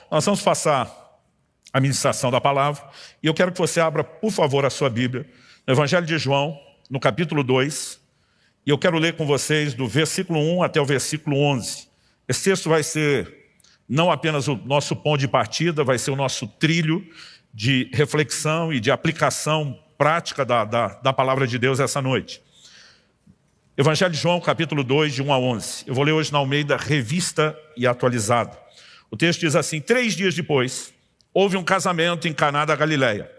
nós vamos passar a ministração da palavra e eu quero que você abra, por favor, a sua Bíblia no Evangelho de João, no capítulo 2, e eu quero ler com vocês do versículo 1 até o versículo 11. Esse texto vai ser não apenas o nosso ponto de partida, vai ser o nosso trilho de reflexão e de aplicação prática da palavra de Deus essa noite. Evangelho de João, capítulo 2, de 1 a 11. Eu vou ler hoje na Almeida Revista e Atualizada. O texto diz assim: 3 dias depois, houve um casamento em Caná da Galileia,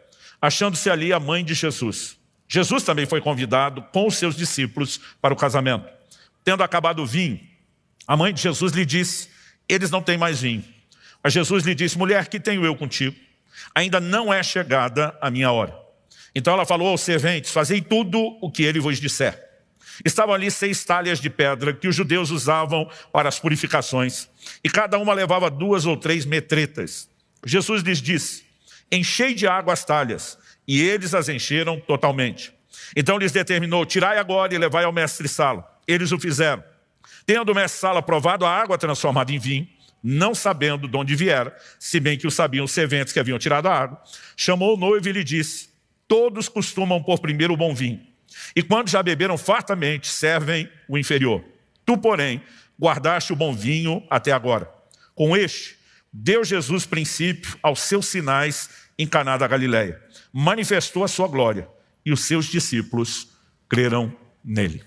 achando-se ali a mãe de Jesus. Jesus também foi convidado com os seus discípulos para o casamento. Tendo acabado o vinho, a mãe de Jesus lhe disse: eles não têm mais vinho. Mas Jesus lhe disse: mulher, que tenho eu contigo? Ainda não é chegada a minha hora. Então ela falou aos serventes: fazei tudo o que ele vos disser. Estavam ali 6 talhas de pedra que os judeus usavam para as purificações, e cada uma levava 2 ou 3 metretas. Jesus lhes disse: enchei de água as talhas, e eles as encheram totalmente. Então lhes determinou: tirai agora e levai ao mestre-sala. Eles o fizeram. Tendo o mestre-sala provado a água transformada em vinho, não sabendo de onde viera, se bem que o sabiam os serventes que haviam tirado a água, chamou o noivo e lhe disse: todos costumam pôr primeiro o bom vinho, e quando já beberam fartamente, servem o inferior. Tu, porém, guardaste o bom vinho até agora. Com este, deu Jesus princípio aos seus sinais em Caná da Galileia. Manifestou a sua glória, e os seus discípulos creram nele.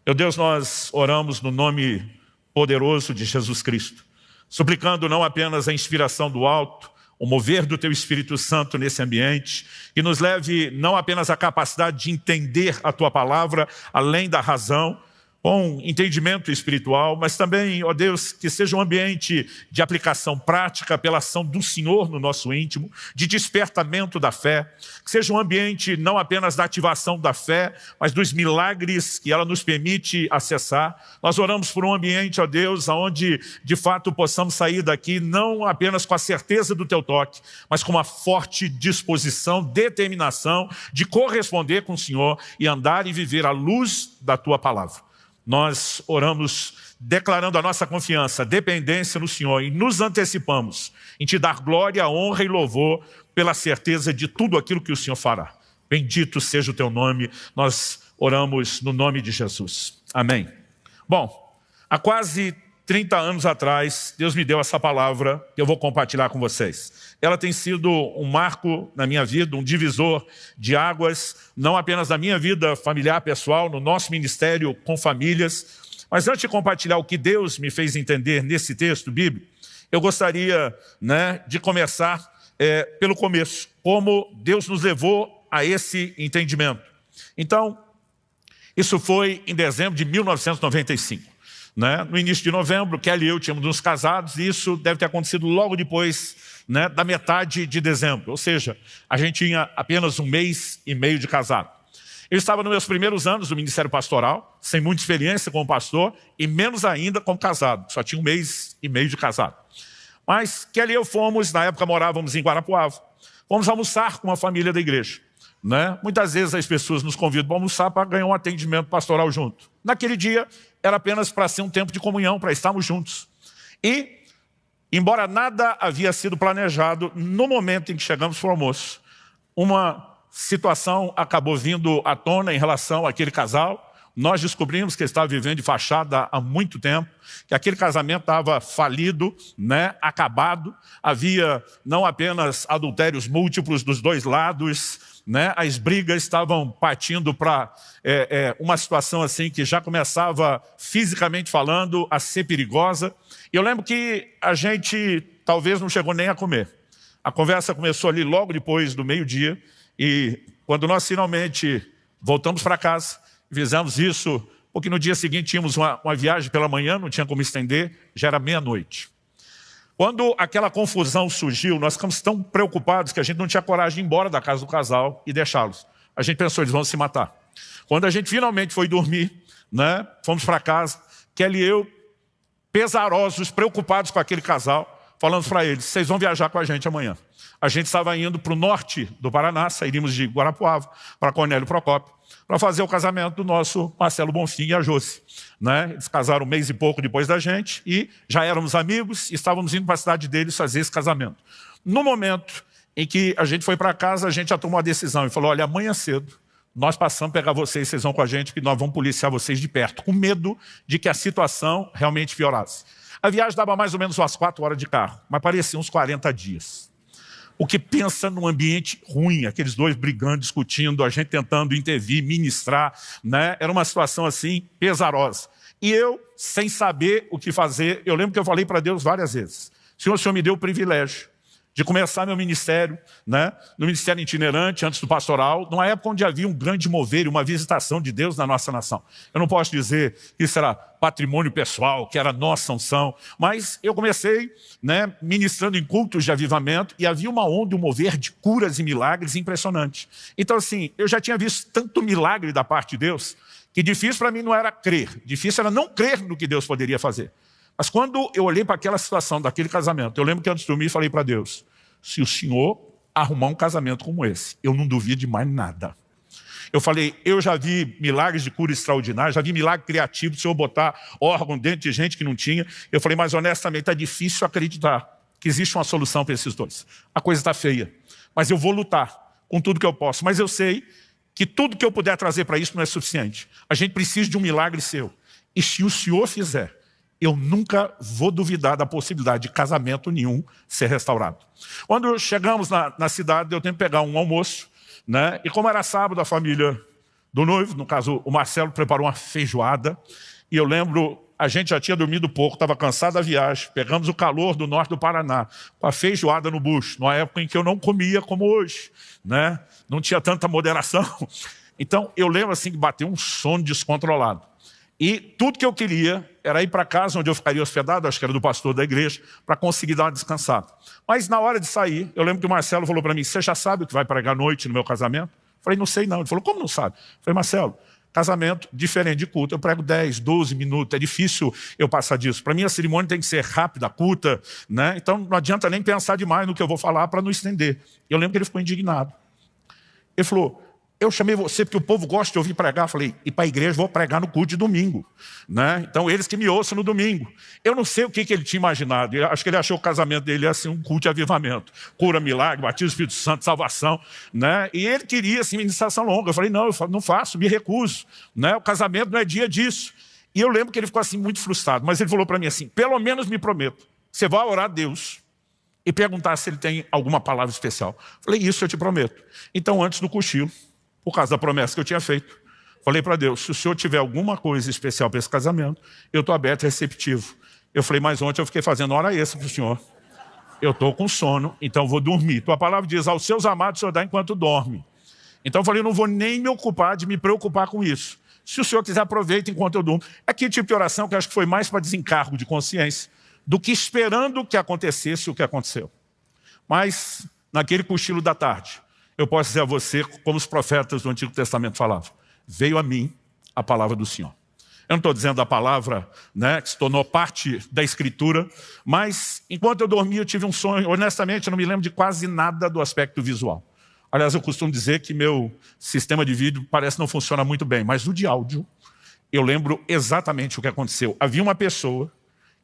Meu Deus, nós oramos no nome poderoso de Jesus Cristo, suplicando não apenas a inspiração do alto, o mover do Teu Espírito Santo nesse ambiente, e nos leve não apenas a capacidade de entender a Tua palavra, além da razão, com entendimento espiritual, mas também, ó Deus, que seja um ambiente de aplicação prática pela ação do Senhor no nosso íntimo, de despertamento da fé, que seja um ambiente não apenas da ativação da fé, mas dos milagres que ela nos permite acessar. Nós oramos por um ambiente, ó Deus, onde de fato possamos sair daqui não apenas com a certeza do Teu toque, mas com uma forte disposição, determinação de corresponder com o Senhor e andar e viver à luz da Tua palavra. Nós oramos declarando a nossa confiança, dependência no Senhor, e nos antecipamos em Te dar glória, honra e louvor pela certeza de tudo aquilo que o Senhor fará. Bendito seja o Teu nome, nós oramos no nome de Jesus. Amém. Bom, há quase 30 anos atrás, Deus me deu essa palavra que eu vou compartilhar com vocês. Ela tem sido um marco na minha vida, um divisor de águas, não apenas na minha vida familiar, pessoal, no nosso ministério com famílias. Mas antes de compartilhar o que Deus me fez entender nesse texto bíblico, eu gostaria de começar pelo começo, como Deus nos levou a esse entendimento. Então, isso foi em dezembro de 1995. No início de novembro, Kelly e eu tínhamos nos casados, e isso deve ter acontecido logo depois da metade de dezembro. Ou seja, a gente tinha apenas 1 mês e meio de casado. Eu estava nos meus primeiros anos do ministério pastoral, sem muita experiência como pastor, e menos ainda como casado. Só tinha 1 mês e meio de casado. Mas Kelly e eu fomos, na época morávamos em Guarapuava, fomos almoçar com uma família da igreja. Muitas vezes as pessoas nos convidam para almoçar para ganhar um atendimento pastoral junto. Naquele dia, era apenas para ser um tempo de comunhão, para estarmos juntos. E, embora nada havia sido planejado, no momento em que chegamos para o almoço, uma situação acabou vindo à tona em relação àquele casal. Nós descobrimos que ele estava vivendo de fachada há muito tempo, que aquele casamento estava falido, acabado. Havia não apenas adultérios múltiplos dos dois lados, as brigas estavam partindo para uma situação assim que já começava, fisicamente falando, a ser perigosa. E eu lembro que a gente talvez não chegou nem a comer. A conversa começou ali logo depois do meio-dia, e quando nós finalmente voltamos para casa, fizemos isso, porque no dia seguinte tínhamos uma viagem pela manhã, não tinha como estender, já era meia-noite. Quando aquela confusão surgiu, nós ficamos tão preocupados que a gente não tinha coragem de ir embora da casa do casal e deixá-los. A gente pensou, eles vão se matar. Quando a gente finalmente foi dormir, fomos para casa, Kelly e eu, pesarosos, preocupados com aquele casal, falamos para eles, vocês vão viajar com a gente amanhã. A gente estava indo para o norte do Paraná, sairíamos de Guarapuava para Cornélio Procópio, para fazer o casamento do nosso Marcelo Bonfim e a Josi. Né? Eles casaram um mês e pouco depois da gente e já éramos amigos e estávamos indo para a cidade deles fazer esse casamento. No momento em que a gente foi para casa, a gente já tomou a decisão e falou, olha, amanhã cedo, nós passamos a pegar vocês, vocês vão com a gente, porque nós vamos policiar vocês de perto, com medo de que a situação realmente piorasse. A viagem dava mais ou menos umas 4 horas de carro, mas parecia uns 40 dias. O que pensa num ambiente ruim, aqueles dois brigando, discutindo, a gente tentando intervir, ministrar, né? Era uma situação assim, pesarosa. E eu, sem saber o que fazer, eu lembro que eu falei para Deus várias vezes, o Senhor me deu o privilégio de começar meu ministério, né, no ministério itinerante, antes do pastoral, numa época onde havia um grande mover e uma visitação de Deus na nossa nação. Eu não posso dizer que isso era patrimônio pessoal, que era nossa unção, mas eu comecei, né, ministrando em cultos de avivamento e havia uma onda, um mover de curas e milagres impressionante. Então assim, eu já tinha visto tanto milagre da parte de Deus, que difícil para mim não era crer, difícil era não crer no que Deus poderia fazer. Mas quando eu olhei para aquela situação daquele casamento, eu lembro que antes de dormir falei para Deus, se o Senhor arrumar um casamento como esse, eu não duvido de mais nada. Eu falei, eu já vi milagres de cura extraordinários, já vi milagre criativo, do Senhor botar órgão dentro de gente que não tinha. Eu falei, mas honestamente está difícil acreditar que existe uma solução para esses dois. A coisa está feia, mas eu vou lutar com tudo que eu posso. Mas eu sei que tudo que eu puder trazer para isso não é suficiente. A gente precisa de um milagre seu. E se o Senhor fizer, eu nunca vou duvidar da possibilidade de casamento nenhum ser restaurado. Quando chegamos na cidade, deu tempo de pegar um almoço, né? E como era sábado, a família do noivo, no caso o Marcelo, preparou uma feijoada. E eu lembro, a gente já tinha dormido pouco, estava cansado da viagem, pegamos o calor do norte do Paraná, com a feijoada no bucho, numa época em que eu não comia como hoje, né? Não tinha tanta moderação. Então eu lembro assim que bateu um sono descontrolado. E tudo que eu queria era ir para casa onde eu ficaria hospedado, acho que era do pastor da igreja, para conseguir dar uma descansada. Mas na hora de sair, eu lembro que o Marcelo falou para mim, você já sabe o que vai pregar à noite no meu casamento? Eu falei, não sei não. Ele falou, como não sabe? Eu falei, Marcelo, casamento diferente de culto, eu prego 10, 12 minutos, é difícil eu passar disso. Para mim a cerimônia tem que ser rápida, curta, né? Então não adianta nem pensar demais no que eu vou falar para não estender. Eu lembro que ele ficou indignado. Ele falou, eu chamei você porque o povo gosta de ouvir pregar. Falei, e para a igreja vou pregar no culto de domingo. Né? Então eles que me ouçam no domingo. Eu não sei o que ele tinha imaginado. Eu acho que ele achou que o casamento dele ia ser um culto de avivamento. Cura, milagre, batismo do Espírito Santo, salvação. Né? E ele queria assim, ministração longa. Eu falei, não, eu não faço, me recuso. Né? O casamento não é dia disso. E eu lembro que ele ficou assim muito frustrado. Mas ele falou para mim assim, pelo menos me prometo, você vai orar a Deus e perguntar se ele tem alguma palavra especial. Falei, isso eu te prometo. Então antes do cochilo, por causa da promessa que eu tinha feito, falei para Deus, se o Senhor tiver alguma coisa especial para esse casamento, eu estou aberto e receptivo. Eu falei, mas ontem eu fiquei fazendo hora extra para o Senhor. Eu estou com sono, então vou dormir. Tua palavra diz, aos seus amados o Senhor dá enquanto dorme. Então eu falei, não vou nem me ocupar de me preocupar com isso. Se o Senhor quiser, aproveita enquanto eu durmo. É aquele tipo de oração que eu acho que foi mais para desencargo de consciência do que esperando que acontecesse o que aconteceu. Mas, naquele cochilo da tarde, eu posso dizer a você, como os profetas do Antigo Testamento falavam, veio a mim a palavra do Senhor. Eu não estou dizendo a palavra, né, que se tornou parte da Escritura, mas enquanto eu dormia eu tive um sonho, honestamente eu não me lembro de quase nada do aspecto visual. Aliás, eu costumo dizer que meu sistema de vídeo parece não funcionar muito bem, mas o de áudio, eu lembro exatamente o que aconteceu. Havia uma pessoa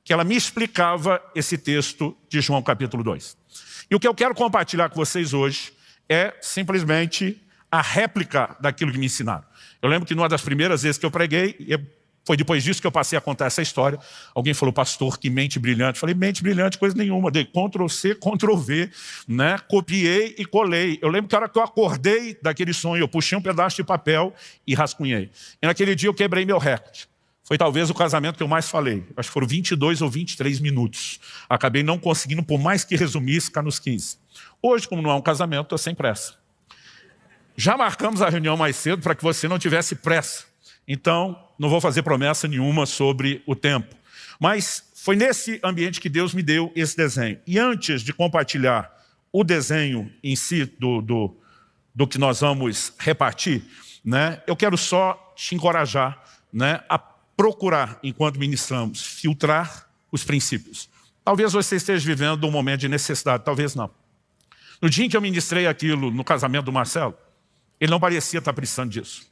que ela me explicava esse texto de João capítulo 2. E o que eu quero compartilhar com vocês hoje é simplesmente a réplica daquilo que me ensinaram. Eu lembro que numa das primeiras vezes que eu preguei, foi depois disso que eu passei a contar essa história, alguém falou, pastor, que mente brilhante. Eu falei, mente brilhante, coisa nenhuma. Dei Ctrl+C, Ctrl+V, né? Copiei e colei. Eu lembro que a hora que eu acordei daquele sonho, eu puxei um pedaço de papel e rascunhei. E naquele dia eu quebrei meu recorde. Foi talvez o casamento que eu mais falei. Acho que foram 22 ou 23 minutos. Acabei não conseguindo, por mais que resumisse, ficar nos 15. Hoje, como não é um casamento, estou sem pressa. Já marcamos a reunião mais cedo para que você não tivesse pressa. Então, não vou fazer promessa nenhuma sobre o tempo. Mas foi nesse ambiente que Deus me deu esse desenho. E antes de compartilhar o desenho em si do que nós vamos repartir, né, eu quero só te encorajar, né, a procurar, enquanto ministramos, filtrar os princípios. Talvez você esteja vivendo um momento de necessidade, talvez não. No dia em que eu ministrei aquilo no casamento do Marcelo, ele não parecia estar precisando disso.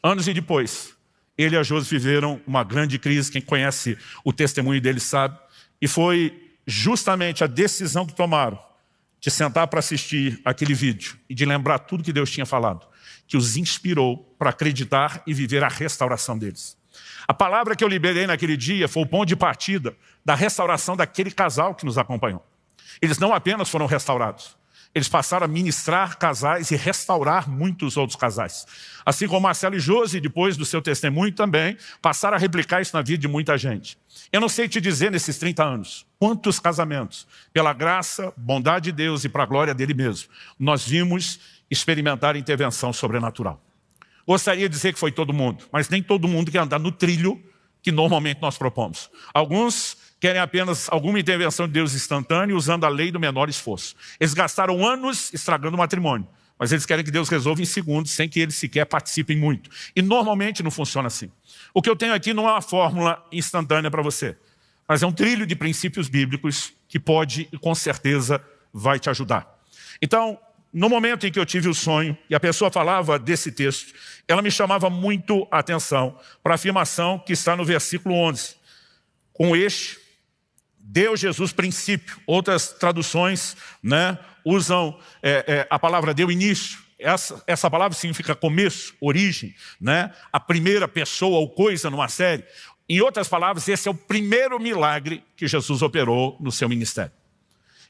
Anos e depois, ele e a Josi viveram uma grande crise. Quem conhece o testemunho dele sabe. E foi justamente a decisão que tomaram de sentar para assistir aquele vídeo e de lembrar tudo que Deus tinha falado, que os inspirou para acreditar e viver a restauração deles. A palavra que eu liberei naquele dia foi o ponto de partida da restauração daquele casal que nos acompanhou. Eles não apenas foram restaurados, eles passaram a ministrar casais e restaurar muitos outros casais. Assim como Marcelo e Josi, depois do seu testemunho também, passaram a replicar isso na vida de muita gente. Eu não sei te dizer nesses 30 anos, quantos casamentos, pela graça, bondade de Deus e para a glória dele mesmo, nós vimos experimentar intervenção sobrenatural. Gostaria de dizer que foi todo mundo, mas nem todo mundo quer andar no trilho que normalmente nós propomos. Alguns querem apenas alguma intervenção de Deus instantânea usando a lei do menor esforço. Eles gastaram anos estragando o matrimônio, mas eles querem que Deus resolva em segundos, sem que eles sequer participem muito. E normalmente não funciona assim. O que eu tenho aqui não é uma fórmula instantânea para você, mas é um trilho de princípios bíblicos que pode e com certeza vai te ajudar. Então, no momento em que eu tive o sonho, e a pessoa falava desse texto, ela me chamava muito a atenção para a afirmação que está no versículo 11. Com este, deu Jesus princípio. Outras traduções, né, usam a palavra deu início. Essa palavra significa começo, origem, né, a primeira pessoa ou coisa numa série. Em outras palavras, esse é o primeiro milagre que Jesus operou no seu ministério.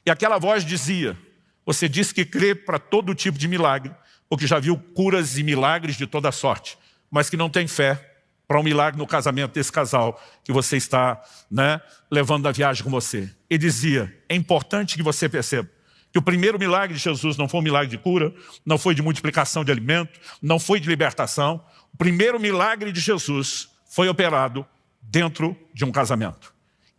E aquela voz dizia: você diz que crê para todo tipo de milagre, porque já viu curas e milagres de toda sorte, mas que não tem fé para um milagre no casamento desse casal que você está, né, levando na viagem com você. Ele dizia: é importante que você perceba que o primeiro milagre de Jesus não foi um milagre de cura, não foi de multiplicação de alimento, não foi de libertação. O primeiro milagre de Jesus foi operado dentro de um casamento.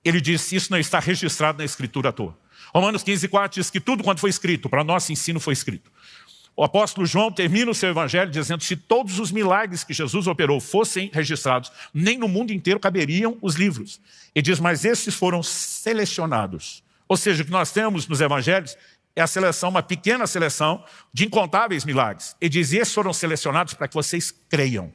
Ele disse: isso não está registrado na Escritura à toa. Romanos 15:4 diz que tudo quanto foi escrito, para nosso ensino foi escrito. O apóstolo João termina o seu evangelho dizendo que se todos os milagres que Jesus operou fossem registrados, nem no mundo inteiro caberiam os livros. Ele diz: mas esses foram selecionados. Ou seja, o que nós temos nos evangelhos é a seleção, uma pequena seleção de incontáveis milagres. Ele diz: esses foram selecionados para que vocês creiam.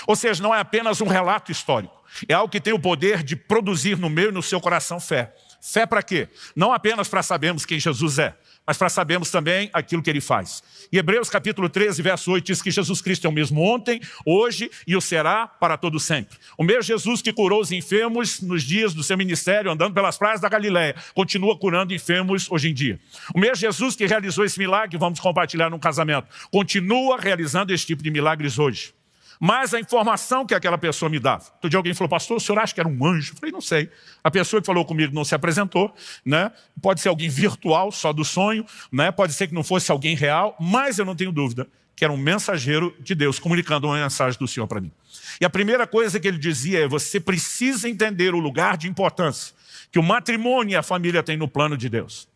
Ou seja, não é apenas um relato histórico, é algo que tem o poder de produzir no meu e no seu coração fé. Fé para quê? Não apenas para sabermos quem Jesus é, mas para sabermos também aquilo que ele faz. E Hebreus capítulo 13, verso 8 diz que Jesus Cristo é o mesmo ontem, hoje e o será para todo sempre. O mesmo Jesus que curou os enfermos nos dias do seu ministério, andando pelas praias da Galileia, continua curando enfermos hoje em dia. O mesmo Jesus que realizou esse milagre, vamos compartilhar num casamento, continua realizando esse tipo de milagres hoje. Mas a informação que aquela pessoa me dava. Outro dia alguém falou: pastor, o senhor acha que era um anjo? Eu falei: não sei. A pessoa que falou comigo não se apresentou, né? Pode ser alguém virtual, só do sonho, né? Pode ser que não fosse alguém real, mas eu não tenho dúvida que era um mensageiro de Deus comunicando uma mensagem do Senhor para mim. E a primeira coisa que ele dizia é: você precisa entender o lugar de importância que o matrimônio e a família têm no plano de Deus.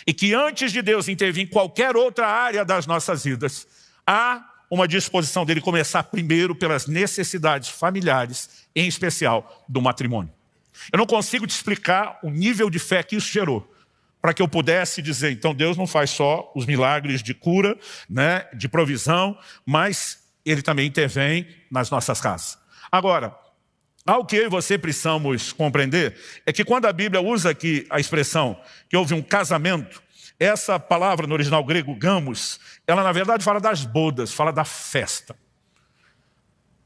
E que antes de Deus intervir em qualquer outra área das nossas vidas, há uma disposição dele começar primeiro pelas necessidades familiares, em especial do matrimônio. Eu não consigo te explicar o nível de fé que isso gerou, para que eu pudesse dizer: então Deus não faz só os milagres de cura, né, de provisão, mas ele também intervém nas nossas casas. Agora, algo que eu e você precisamos compreender é que quando a Bíblia usa aqui a expressão que houve um casamento, essa palavra no original grego, gamos, ela na verdade fala das bodas, fala da festa.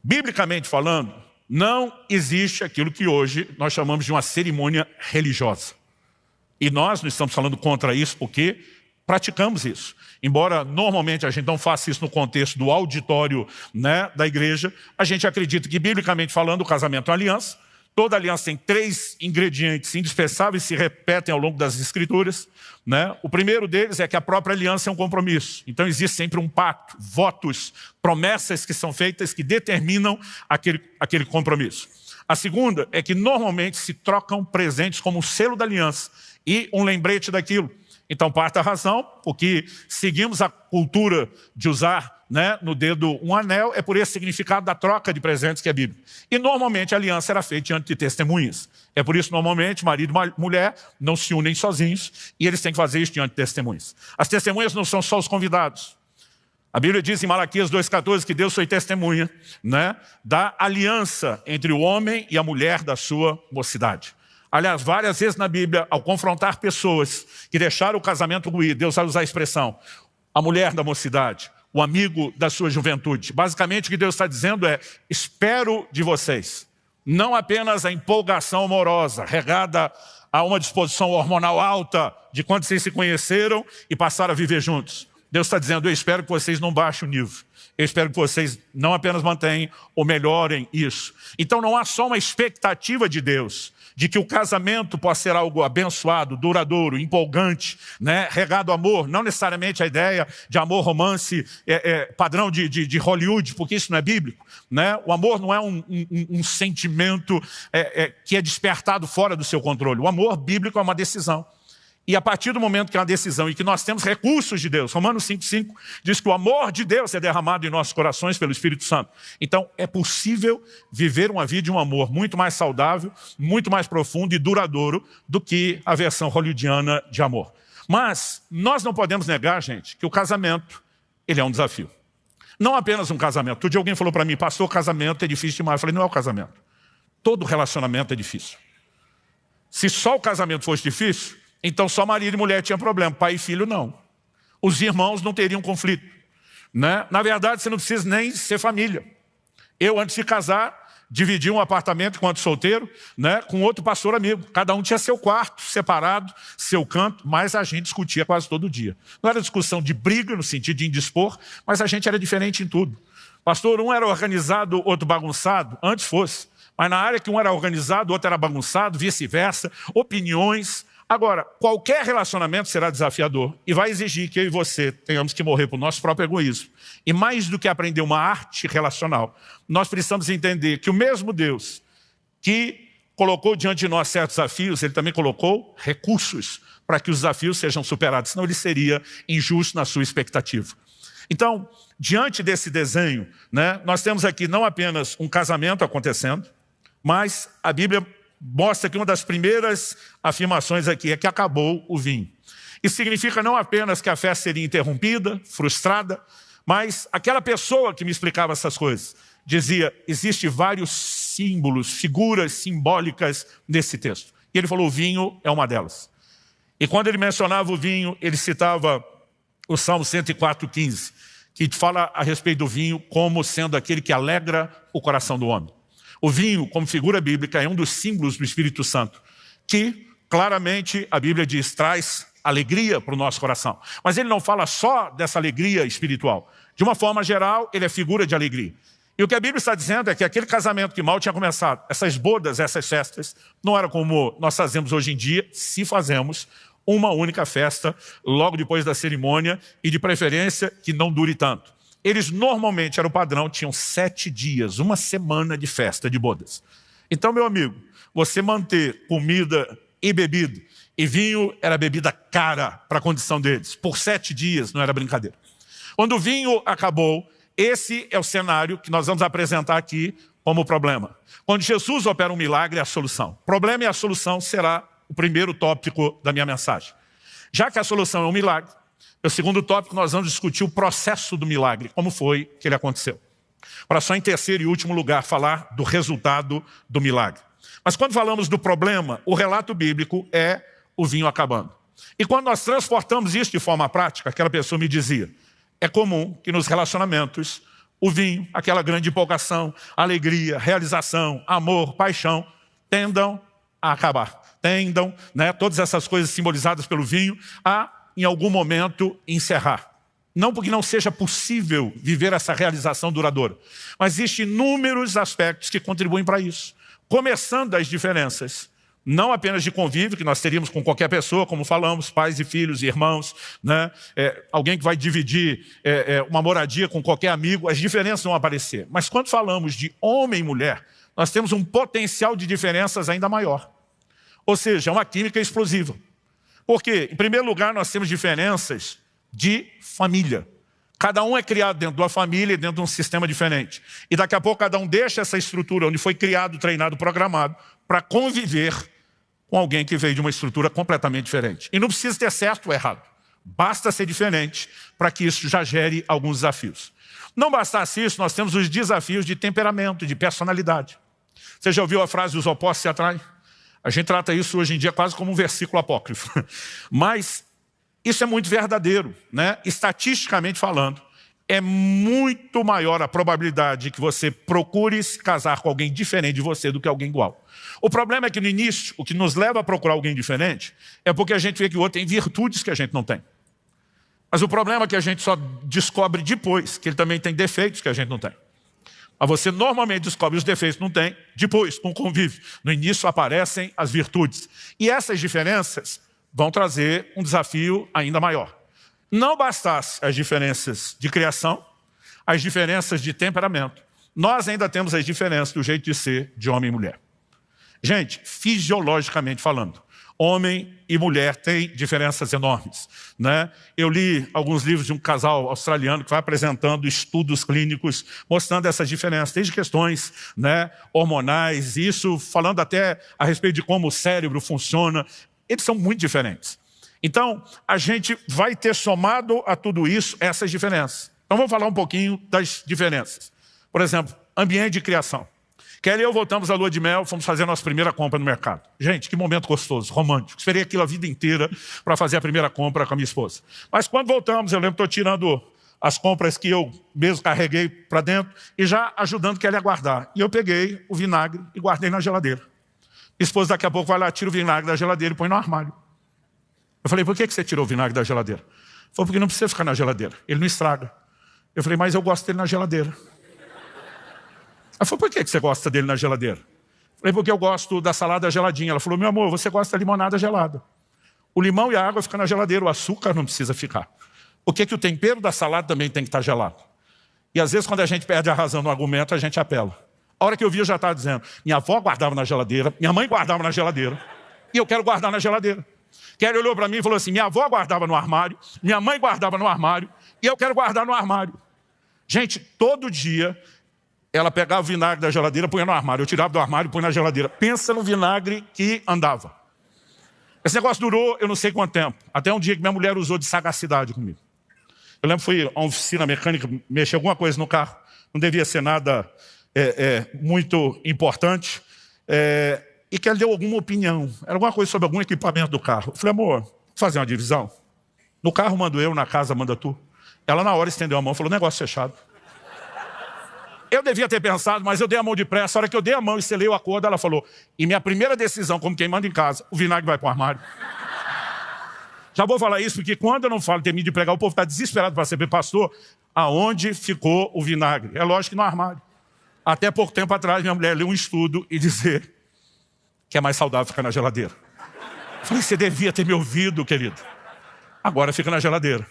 Biblicamente falando, não existe aquilo que hoje nós chamamos de uma cerimônia religiosa. E nós não estamos falando contra isso porque praticamos isso. Embora normalmente a gente não faça isso no contexto do auditório, né, da igreja, a gente acredita que, biblicamente falando, o casamento é uma aliança. Toda aliança tem 3 ingredientes indispensáveis que se repetem ao longo das Escrituras, né? O primeiro deles é que a própria aliança é um compromisso. Então existe sempre um pacto, votos, promessas que são feitas que determinam aquele compromisso. A segunda é que normalmente se trocam presentes como um selo da aliança e um lembrete daquilo. Então, parte da razão, porque seguimos a cultura de usar, né, no dedo um anel, é por esse significado da troca de presentes que é bíblico. E normalmente a aliança era feita diante de testemunhas. É por isso, normalmente, marido e mulher não se unem sozinhos e eles têm que fazer isso diante de testemunhas. As testemunhas não são só os convidados. A Bíblia diz em Malaquias 2,14 que Deus foi testemunha, né, da aliança entre o homem e a mulher da sua mocidade. Aliás, várias vezes na Bíblia, ao confrontar pessoas que deixaram o casamento ruir, Deus vai usar a expressão, a mulher da mocidade, o amigo da sua juventude. Basicamente o que Deus está dizendo é, espero de vocês, não apenas a empolgação amorosa, regada a uma disposição hormonal alta de quando vocês se conheceram e passaram a viver juntos. Deus está dizendo, eu espero que vocês não baixem o nível. Eu espero que vocês não apenas mantenham ou melhorem isso. Então não há só uma expectativa de Deus, de que o casamento possa ser algo abençoado, duradouro, empolgante, né? Regado amor, não necessariamente a ideia de amor romance padrão de Hollywood, porque isso não é bíblico, né? O amor não é um sentimento que é despertado fora do seu controle. O amor bíblico é uma decisão. E a partir do momento que é uma decisão e que nós temos recursos de Deus, Romanos 5,5 diz que o amor de Deus é derramado em nossos corações pelo Espírito Santo. Então é possível viver uma vida de um amor muito mais saudável, muito mais profundo e duradouro do que a versão hollywoodiana de amor. Mas nós não podemos negar, gente, que o casamento, ele é um desafio. Não apenas um casamento. Outro dia alguém falou para mim, pastor, casamento é difícil demais. Eu falei, não é o casamento. Todo relacionamento é difícil. Se só o casamento fosse difícil, então só marido e mulher tinham problema, pai e filho não. Os irmãos não teriam conflito, né? Na verdade, você não precisa nem ser família. Eu, antes de casar, dividi um apartamento enquanto solteiro, né, com outro pastor amigo. Cada um tinha seu quarto, separado, seu canto, mas a gente discutia quase todo dia. Não era discussão de briga, no sentido de indispor, mas a gente era diferente em tudo. Pastor, um era organizado, outro bagunçado, antes fosse. Mas na área que um era organizado, o outro era bagunçado, vice-versa, opiniões. Agora, qualquer relacionamento será desafiador e vai exigir que eu e você tenhamos que morrer para o nosso próprio egoísmo. E mais do que aprender uma arte relacional, nós precisamos entender que o mesmo Deus que colocou diante de nós certos desafios, Ele também colocou recursos para que os desafios sejam superados, senão Ele seria injusto na sua expectativa. Então, diante desse desenho, né, nós temos aqui não apenas um casamento acontecendo, mas a Bíblia mostra que uma das primeiras afirmações aqui é que acabou o vinho. Isso significa não apenas que a festa seria interrompida, frustrada, mas aquela pessoa que me explicava essas coisas dizia, existem vários símbolos, figuras simbólicas nesse texto. E ele falou, o vinho é uma delas. E quando ele mencionava o vinho, ele citava o Salmo 104:15, que fala a respeito do vinho como sendo aquele que alegra o coração do homem. O vinho, como figura bíblica, é um dos símbolos do Espírito Santo, que claramente a Bíblia diz, traz alegria para o nosso coração. Mas ele não fala só dessa alegria espiritual. De uma forma geral, ele é figura de alegria. E o que a Bíblia está dizendo é que aquele casamento que mal tinha começado, essas bodas, essas festas, não era como nós fazemos hoje em dia, se fazemos uma única festa logo depois da cerimônia e de preferência que não dure tanto. Eles normalmente, era o padrão, tinham 7 dias, uma semana de festa, de bodas. Então, meu amigo, você manter comida e bebida, e vinho era bebida cara para a condição deles, por 7 dias não era brincadeira. Quando o vinho acabou, esse é o cenário que nós vamos apresentar aqui como problema. Quando Jesus opera um milagre, é a solução. O problema e a solução será o primeiro tópico da minha mensagem. Já que a solução é um milagre, no segundo tópico nós vamos discutir o processo do milagre, como foi que ele aconteceu. Para só em terceiro e último lugar falar do resultado do milagre. Mas quando falamos do problema, o relato bíblico é o vinho acabando. E quando nós transportamos isso de forma prática, aquela pessoa me dizia, é comum que nos relacionamentos o vinho, aquela grande empolgação, alegria, realização, amor, paixão, tendam a acabar. Tendam, né, todas essas coisas simbolizadas pelo vinho, a em algum momento encerrar. Não porque não seja possível viver essa realização duradoura, mas existem inúmeros aspectos que contribuem para isso. Começando das diferenças, não apenas de convívio, que nós teríamos com qualquer pessoa, como falamos, pais e filhos, irmãos, né? Alguém que vai dividir uma moradia com qualquer amigo, as diferenças vão aparecer. Mas quando falamos de homem e mulher, nós temos um potencial de diferenças ainda maior. Ou seja, uma química explosiva. Por quê? Em primeiro lugar, nós temos diferenças de família. Cada um é criado dentro de uma família e dentro de um sistema diferente. E daqui a pouco cada um deixa essa estrutura onde foi criado, treinado, programado para conviver com alguém que veio de uma estrutura completamente diferente. E não precisa ter certo ou errado. Basta ser diferente para que isso já gere alguns desafios. Não bastasse isso, nós temos os desafios de temperamento, de personalidade. Você já ouviu a frase "os opostos se atraem"? A gente trata isso hoje em dia quase como um versículo apócrifo. Mas isso é muito verdadeiro, né? Estatisticamente falando, é muito maior a probabilidade de que você procure se casar com alguém diferente de você do que alguém igual. O problema é que no início, o que nos leva a procurar alguém diferente é porque a gente vê que o outro tem virtudes que a gente não tem. Mas o problema é que a gente só descobre depois que ele também tem defeitos que a gente não tem. Mas você normalmente descobre os defeitos que não tem depois, com o convívio. No início aparecem as virtudes. E essas diferenças vão trazer um desafio ainda maior. Não bastasse as diferenças de criação, as diferenças de temperamento, nós ainda temos as diferenças do jeito de ser de homem e mulher. Gente, fisiologicamente falando, homem e mulher têm diferenças enormes, né? Eu li alguns livros de um casal australiano que vai apresentando estudos clínicos mostrando essas diferenças, desde questões, né, hormonais, isso falando até a respeito de como o cérebro funciona. Eles são muito diferentes. Então, a gente vai ter somado a tudo isso essas diferenças. Então, vamos falar um pouquinho das diferenças. Por exemplo, ambiente de criação. Kelly e eu voltamos à lua de mel, fomos fazer a nossa primeira compra no mercado. Gente, que momento gostoso, romântico. Esperei aquilo a vida inteira para fazer a primeira compra com a minha esposa. Mas quando voltamos, eu lembro que estou tirando as compras que eu mesmo carreguei para dentro e já ajudando Kelly a guardar. E eu peguei o vinagre e guardei na geladeira. Minha esposa daqui a pouco vai lá, tira o vinagre da geladeira e põe no armário. Eu falei, por que você tirou o vinagre da geladeira? Ele falou, porque não precisa ficar na geladeira, ele não estraga. Eu falei, mas eu gosto dele na geladeira. Ela falou, por que você gosta dele na geladeira? Eu falei, porque eu gosto da salada geladinha. Ela falou, meu amor, você gosta da limonada gelada. O limão e a água ficam na geladeira, o açúcar não precisa ficar. Por que o tempero da salada também tem que estar gelado? E às vezes quando a gente perde a razão no argumento, a gente apela. A hora que eu vi, eu já estava dizendo, minha avó guardava na geladeira, minha mãe guardava na geladeira, e eu quero guardar na geladeira. Kelly olhou para mim e falou assim, minha avó guardava no armário, minha mãe guardava no armário, e eu quero guardar no armário. Gente, todo dia ela pegava o vinagre da geladeira, punha no armário. Eu tirava do armário e punha na geladeira. Pensa no vinagre que andava. Esse negócio durou eu não sei quanto tempo. Até um dia que minha mulher usou de sagacidade comigo. Eu lembro que fui a uma oficina mecânica, mexer alguma coisa no carro. Não devia ser nada muito importante. E que ela deu alguma opinião. Era alguma coisa sobre algum equipamento do carro. Eu falei, amor, vou fazer uma divisão. No carro mando eu, na casa manda tu. Ela na hora estendeu a mão e falou, negócio fechado. Eu devia ter pensado, mas eu dei a mão de pressa. A hora que eu dei a mão e selei o acordo, ela falou, e minha primeira decisão, como quem manda em casa, o vinagre vai para o armário. Já vou falar isso, porque quando eu não falo ter medo de pregar, o povo está desesperado para saber, pastor, aonde ficou o vinagre? É lógico que no armário. Até pouco tempo atrás, minha mulher leu um estudo e dizer que é mais saudável ficar na geladeira. Eu falei, você devia ter me ouvido, querido. Agora fica na geladeira.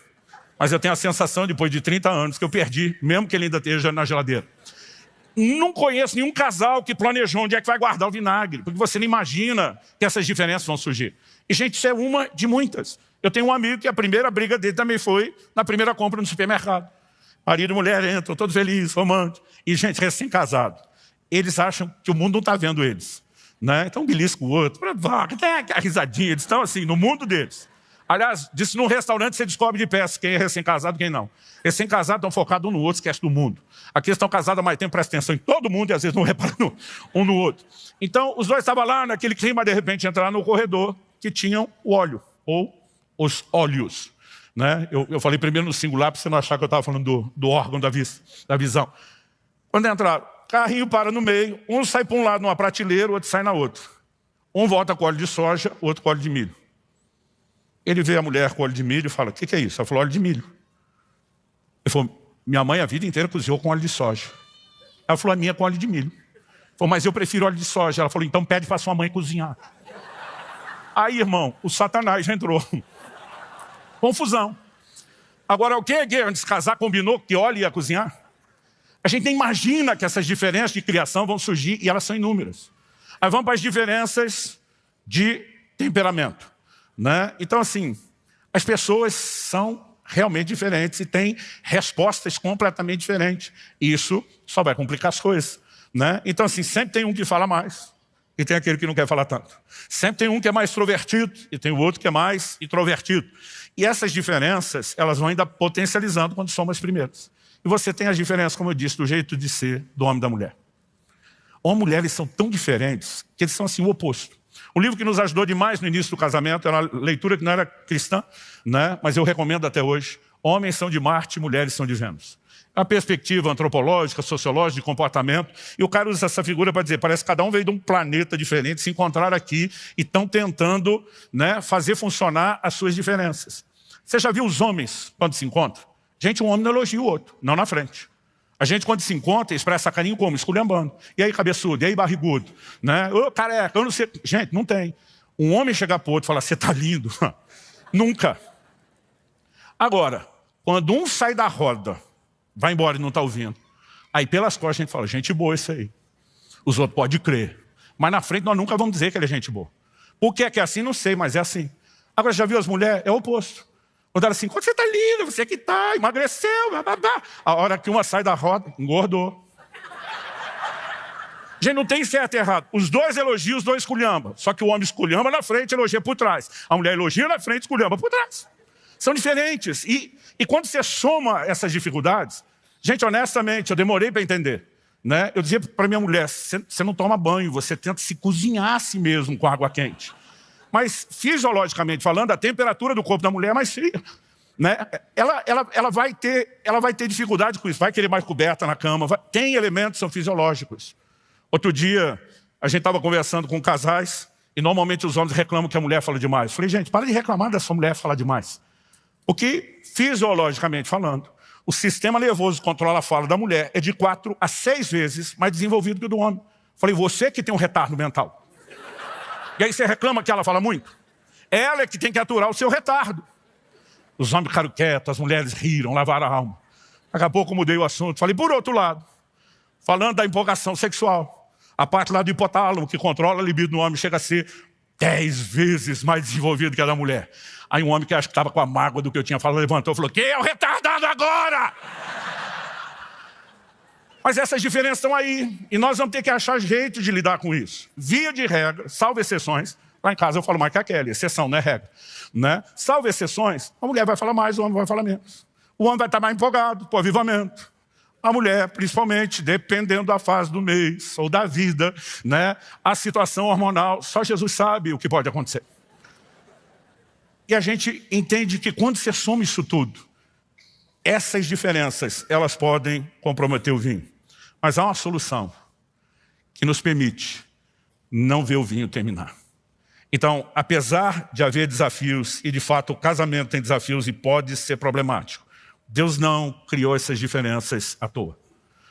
Mas eu tenho a sensação, depois de 30 anos, que eu perdi, mesmo que ele ainda esteja na geladeira. Não conheço nenhum casal que planejou onde é que vai guardar o vinagre, porque você não imagina que essas diferenças vão surgir. E, gente, isso é uma de muitas. Eu tenho um amigo que a primeira briga dele também foi na primeira compra no supermercado. Marido e mulher entram, todo feliz, romântico. E, gente, recém-casado. Eles acham que o mundo não está vendo eles, né? Então, belisca o outro, até a risadinha. Eles estão assim, no mundo deles. Aliás, disse num restaurante você descobre de peça quem é recém-casado e quem não. Recém-casados estão focados um no outro, esquece do mundo. Aqui estão casados há mais tempo, prestam atenção em todo mundo e às vezes não reparam um no outro. Então, os dois estavam lá naquele clima, de repente entraram no corredor que tinham o óleo, ou os óleos. Né? Eu falei primeiro no singular para você não achar que eu estava falando do órgão da visão. Quando entraram, carrinho para no meio, um sai para um lado numa prateleira, o outro sai na outra. Um volta com óleo de soja, o outro com óleo de milho. Ele vê a mulher com óleo de milho e fala, o que é isso? Ela falou, óleo de milho. Ele falou, minha mãe a vida inteira cozinhou com óleo de soja. Ela falou, a minha com óleo de milho. Ele falou, mas eu prefiro óleo de soja. Ela falou, então pede para sua mãe cozinhar. Aí, irmão, o Satanás já entrou. Confusão. Agora, o que antes de casar combinou que óleo ia cozinhar? A gente nem imagina que essas diferenças de criação vão surgir e elas são inúmeras. Aí vamos para as diferenças de temperamento. né? Então, assim, as pessoas são realmente diferentes e têm respostas completamente diferentes. E isso só vai complicar as coisas, né? Então, assim, sempre tem um que fala mais e tem aquele que não quer falar tanto. Sempre tem um que é mais extrovertido e tem o outro que é mais introvertido. E essas diferenças, elas vão ainda potencializando quando somos primeiros. E você tem as diferenças, como eu disse, do jeito de ser do homem e da mulher. Homem e mulher, eles são tão diferentes que eles são assim o oposto. Um livro que nos ajudou demais no início do casamento, era uma leitura que não era cristã, né? Mas eu recomendo até hoje. Homens são de Marte, mulheres são de Vênus. É uma perspectiva antropológica, sociológica, de comportamento. E o cara usa essa figura para dizer, parece que cada um veio de um planeta diferente, se encontraram aqui e estão tentando, né, fazer funcionar as suas diferenças. Você já viu os homens quando se encontram? Gente, um homem não elogia o outro, não na frente. A gente, quando se encontra, expressa carinho como? Esculhambando. E aí, cabeçudo? E aí, barrigudo? Né? Ô, careca, eu não sei. Gente, não tem. Um homem chegar para o outro e falar, você tá lindo. Nunca. Agora, quando um sai da roda, vai embora e não está ouvindo, aí pelas costas a gente fala, gente boa isso aí. Os outros podem crer. Mas na frente nós nunca vamos dizer que ele é gente boa. Por que é assim? Não sei, mas é assim. Agora, já viu as mulheres? É o oposto. Quando ela assim, quando você está linda, você que está, emagreceu, blá, blá, blá. A hora que uma sai da roda, engordou. Gente, não tem certo e errado. Os dois elogiam, os dois esculhambam. Só que o homem esculhamba na frente, elogia por trás. A mulher elogia na frente, esculhamba por trás. São diferentes. E quando você soma essas dificuldades, gente, honestamente, eu demorei para entender. Né? Eu dizia para minha mulher, você não toma banho, você tenta se cozinhar a si mesmo com água quente. Mas, fisiologicamente falando, a temperatura do corpo da mulher é mais fria. Né? Ela vai ter dificuldade com isso, vai querer mais coberta na cama. Tem elementos que são fisiológicos. Outro dia, a gente estava conversando com casais e normalmente os homens reclamam que a mulher fala demais. Eu falei, gente, para de reclamar dessa mulher falar demais. Porque, fisiologicamente falando, o sistema nervoso que controla a fala da mulher é de 4 a 6 vezes mais desenvolvido que o do homem. Eu falei, você que tem um retardo mental. E aí você reclama que ela fala muito? Ela é que tem que aturar o seu retardo. Os homens ficaram quietos, as mulheres riram, lavaram a alma. Daqui a pouco eu mudei o assunto. Falei, por outro lado, falando da empolgação sexual, a parte lá do hipotálamo, que controla a libido no homem, chega a ser 10 vezes mais desenvolvido que a da mulher. Aí um homem que acho que estava com a mágoa do que eu tinha falado, levantou e falou, quem é o retardado agora? Mas essas diferenças estão aí, e nós vamos ter que achar jeito de lidar com isso. Via de regra, salvo exceções, lá em casa eu falo mais que a Kelly, exceção, não é regra. Né? Salvo exceções, a mulher vai falar mais, o homem vai falar menos. O homem vai estar mais empolgado para o avivamento. A mulher, principalmente, dependendo da fase do mês ou da vida, né? A situação hormonal, só Jesus sabe o que pode acontecer. E a gente entende que quando você soma isso tudo, essas diferenças, elas podem comprometer o vinho. Mas há uma solução que nos permite não ver o vinho terminar. Então, apesar de haver desafios, e de fato o casamento tem desafios e pode ser problemático, Deus não criou essas diferenças à toa.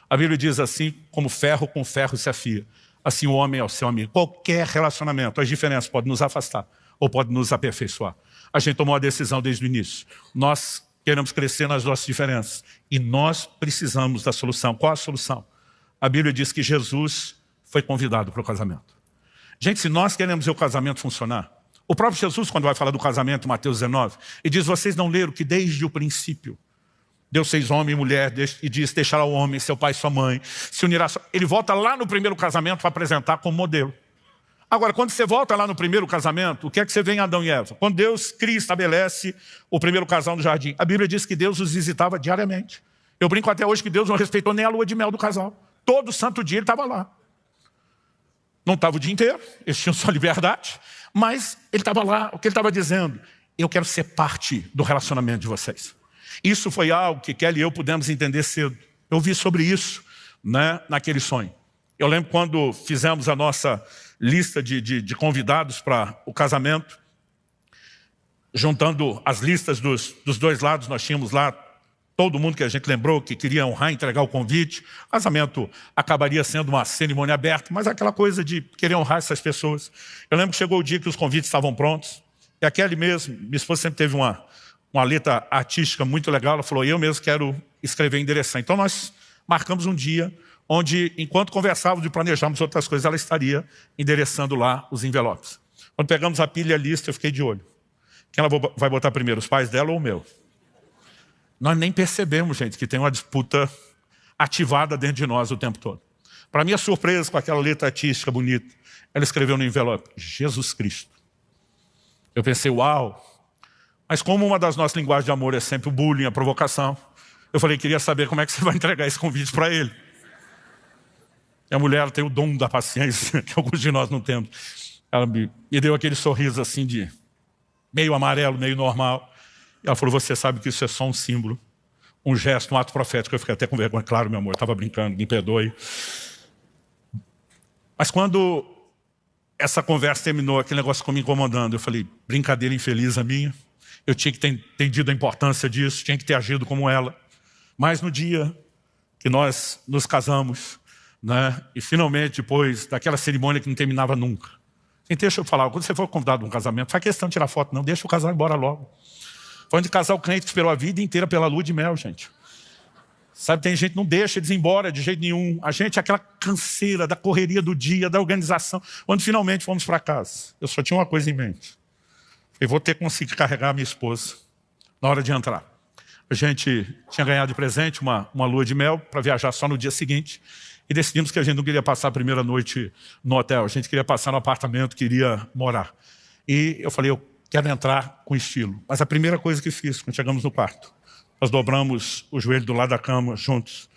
A Bíblia diz assim, como ferro com ferro se afia, assim o homem é o seu amigo. Qualquer relacionamento, as diferenças podem nos afastar ou podem nos aperfeiçoar. A gente tomou a decisão desde o início. Nós queremos crescer nas nossas diferenças e nós precisamos da solução. Qual a solução? A Bíblia diz que Jesus foi convidado para o casamento. Gente, se nós queremos ver o casamento funcionar, o próprio Jesus, quando vai falar do casamento, Mateus 19, ele diz, vocês não leram que desde o princípio Deus fez homem e mulher e diz, deixará o homem, seu pai e sua mãe, se unirá. Ele volta lá no primeiro casamento para apresentar como modelo. Agora, quando você volta lá no primeiro casamento, o que é que você vê em Adão e Eva? Quando Deus cria e estabelece o primeiro casal no jardim, a Bíblia diz que Deus os visitava diariamente. Eu brinco até hoje que Deus não respeitou nem a lua de mel do casal. Todo santo dia ele estava lá. Não estava o dia inteiro, eles tinham sua liberdade, mas ele estava lá, o que ele estava dizendo? Eu quero ser parte do relacionamento de vocês. Isso foi algo que Kelly e eu pudemos entender cedo. Eu vi sobre isso, né, naquele sonho. Eu lembro quando fizemos a nossa lista de convidados para o casamento, juntando as listas dos dois lados, nós tínhamos lá todo mundo que a gente lembrou que queria honrar e entregar o convite. O casamento acabaria sendo uma cerimônia aberta, mas aquela coisa de querer honrar essas pessoas. Eu lembro que chegou o dia que os convites estavam prontos, e a Kelly mesmo, minha esposa sempre teve uma letra artística muito legal, ela falou, eu mesmo quero escrever endereçar. Então nós marcamos um dia onde, enquanto conversávamos e planejávamos outras coisas, ela estaria endereçando lá os envelopes. Quando pegamos a pilha e a lista, eu fiquei de olho. Quem ela vai botar primeiro, os pais dela ou o meu? Nós nem percebemos, gente, que tem uma disputa ativada dentro de nós o tempo todo. Para minha surpresa, com aquela letra artística bonita, ela escreveu no envelope, Jesus Cristo. Eu pensei, uau! Mas como uma das nossas linguagens de amor é sempre o bullying, a provocação, eu falei, queria saber como é que você vai entregar esse convite para ele. E a mulher ela tem o dom da paciência, que alguns de nós não temos. Ela me deu aquele sorriso assim de meio amarelo, meio normal. E ela falou, você sabe que isso é só um símbolo, um gesto, um ato profético. Eu fiquei até com vergonha. Claro, meu amor, eu estava brincando, me perdoe. Mas quando essa conversa terminou, aquele negócio ficou me incomodando. Eu falei, brincadeira infeliz a minha. Eu tinha que ter entendido a importância disso, tinha que ter agido como ela. Mas no dia que nós nos casamos, né, e finalmente depois daquela cerimônia que não terminava nunca. Assim, deixa eu falar, quando você for convidado a um casamento, faz questão de tirar foto, não, deixa o casal ir embora logo. Foi onde casar o crente que esperou a vida inteira pela lua de mel, gente. Sabe, tem gente que não deixa eles ir embora de jeito nenhum. A gente é aquela canseira da correria do dia, da organização, onde finalmente fomos para casa. Eu só tinha uma coisa em mente. Eu vou ter que conseguir carregar a minha esposa na hora de entrar. A gente tinha ganhado de presente uma lua de mel para viajar só no dia seguinte. E decidimos que a gente não queria passar a primeira noite no hotel. A gente queria passar no apartamento, queria morar. E eu falei, eu quero entrar com estilo. Mas a primeira coisa que fiz, quando chegamos no quarto, nós dobramos o joelho do lado da cama, juntos.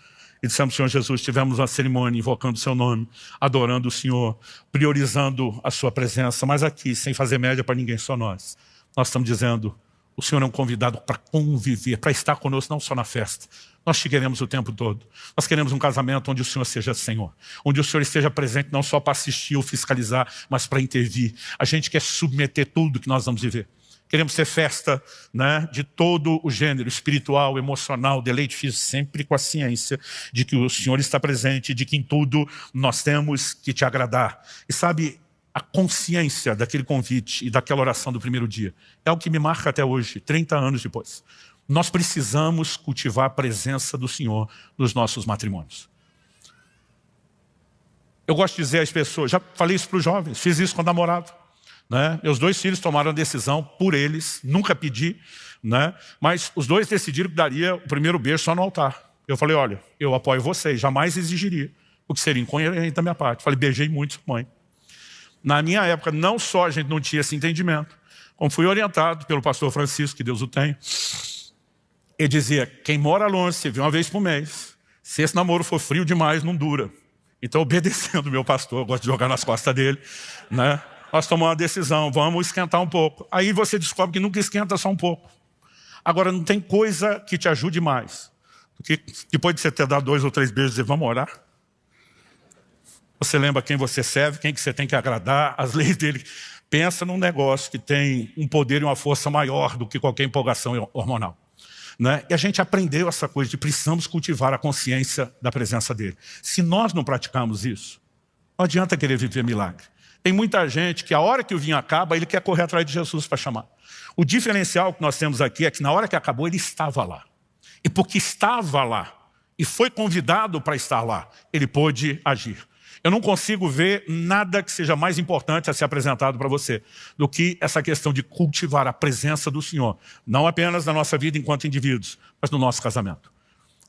E dissemos, Senhor Jesus, tivemos uma cerimônia invocando o seu nome, adorando o Senhor, priorizando a sua presença. Mas aqui, sem fazer média para ninguém, só nós. Nós estamos dizendo, o Senhor é um convidado para conviver, para estar conosco, não só na festa. Nós te queremos o tempo todo. Nós queremos um casamento onde o Senhor seja Senhor. Onde o Senhor esteja presente não só para assistir ou fiscalizar, mas para intervir. A gente quer submeter tudo que nós vamos viver. Queremos ter festa, né, de todo o gênero, espiritual, emocional, deleite físico, sempre com a ciência de que o Senhor está presente, de que em tudo nós temos que te agradar. E sabe, a consciência daquele convite e daquela oração do primeiro dia é o que me marca até hoje, 30 anos depois. Nós precisamos cultivar a presença do Senhor nos nossos matrimônios. Eu gosto de dizer às pessoas, já falei isso para os jovens, fiz isso com o namorado. Né? Meus 2 filhos tomaram a decisão por eles, nunca pedi, né? Mas os 2 decidiram que daria o primeiro beijo só no altar. Eu falei, olha, eu apoio vocês, jamais exigiria, o que seria incoerente da minha parte. Falei, beijei muito sua mãe. Na minha época, não só a gente não tinha esse entendimento, como fui orientado pelo pastor Francisco, que Deus o tenha, ele dizia, quem mora longe, se vê uma vez por mês, se esse namoro for frio demais, não dura. Então, obedecendo o meu pastor, eu gosto de jogar nas costas dele, né? Nós tomamos uma decisão, vamos esquentar um pouco. Aí você descobre que nunca esquenta só um pouco. Agora, não tem coisa que te ajude mais do que depois de você ter dado 2 ou 3 beijos, dizer, vamos orar? Você lembra quem você serve, quem que você tem que agradar, as leis dele. Pensa num negócio que tem um poder e uma força maior do que qualquer empolgação hormonal. Né? E a gente aprendeu essa coisa de precisamos cultivar a consciência da presença dele. Se nós não praticamos isso, não adianta querer viver milagre. Tem muita gente que a hora que o vinho acaba, ele quer correr atrás de Jesus para chamar. O diferencial que nós temos aqui é que na hora que acabou, ele estava lá. E porque estava lá e foi convidado para estar lá, ele pôde agir. Eu não consigo ver nada que seja mais importante a ser apresentado para você do que essa questão de cultivar a presença do Senhor. Não apenas na nossa vida enquanto indivíduos, mas no nosso casamento.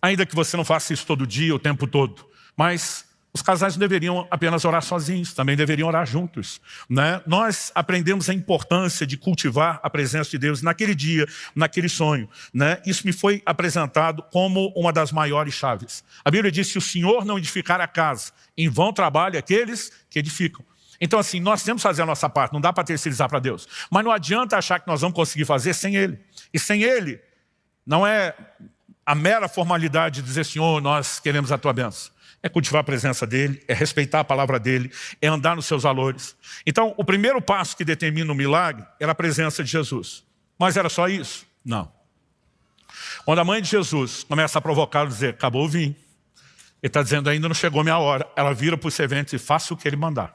Ainda que você não faça isso todo dia, o tempo todo, mas os casais não deveriam apenas orar sozinhos, também deveriam orar juntos. Né? Nós aprendemos a importância de cultivar a presença de Deus naquele dia, naquele sonho. Né? Isso me foi apresentado como uma das maiores chaves. A Bíblia diz, se o Senhor não edificar a casa, em vão trabalham aqueles que edificam. Então assim, nós temos que fazer a nossa parte, não dá para terceirizar para Deus. Mas não adianta achar que nós vamos conseguir fazer sem Ele. E sem Ele, não é a mera formalidade de dizer, Senhor, nós queremos a Tua bênção. É cultivar a presença dele, é respeitar a palavra dele, é andar nos seus valores. Então, o primeiro passo que determina o milagre era a presença de Jesus. Mas era só isso? Não. Quando a mãe de Jesus começa a provocá-lo, dizer, acabou o vinho. Ele está dizendo, ainda não chegou minha hora. Ela vira para os serventes e faça o que ele mandar.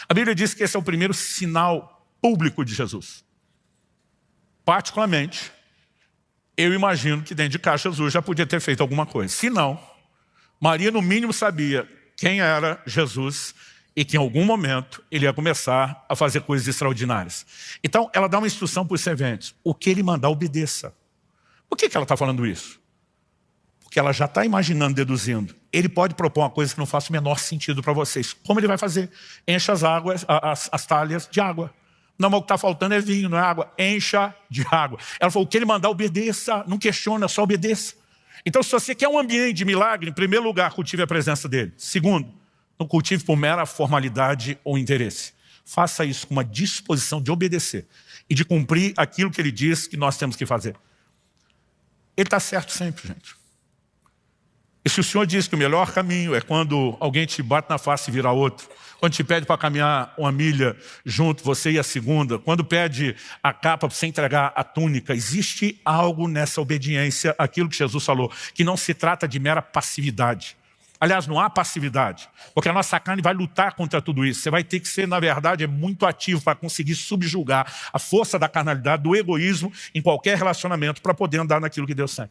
A Bíblia diz que esse é o primeiro sinal público de Jesus. Particularmente, eu imagino que dentro de casa Jesus já podia ter feito alguma coisa. Se não, Maria, no mínimo, sabia quem era Jesus e que em algum momento ele ia começar a fazer coisas extraordinárias. Então ela dá uma instrução para os serventes: o que ele mandar, obedeça. Por que ela está falando isso? Porque ela já está imaginando, deduzindo. Ele pode propor uma coisa que não faça o menor sentido para vocês. Como ele vai fazer? Encha as águas, as talhas de água. Não, mas o que está faltando é vinho, não é água. Encha de água. Ela falou: o que ele mandar, obedeça. Não questiona, só obedeça. Então, se você quer um ambiente de milagre, em primeiro lugar, cultive a presença dele. Segundo, não cultive por mera formalidade ou interesse. Faça isso com uma disposição de obedecer e de cumprir aquilo que ele diz que nós temos que fazer. Ele está certo sempre, gente. E se o Senhor diz que o melhor caminho é quando alguém te bate na face e vira outro, quando te pede para caminhar uma milha junto, você e a segunda, quando pede a capa para você entregar a túnica, existe algo nessa obediência, aquilo que Jesus falou, que não se trata de mera passividade. Aliás, não há passividade, porque a nossa carne vai lutar contra tudo isso. Você vai ter que ser, na verdade, muito ativo para conseguir subjugar a força da carnalidade, do egoísmo em qualquer relacionamento para poder andar naquilo que Deus tem.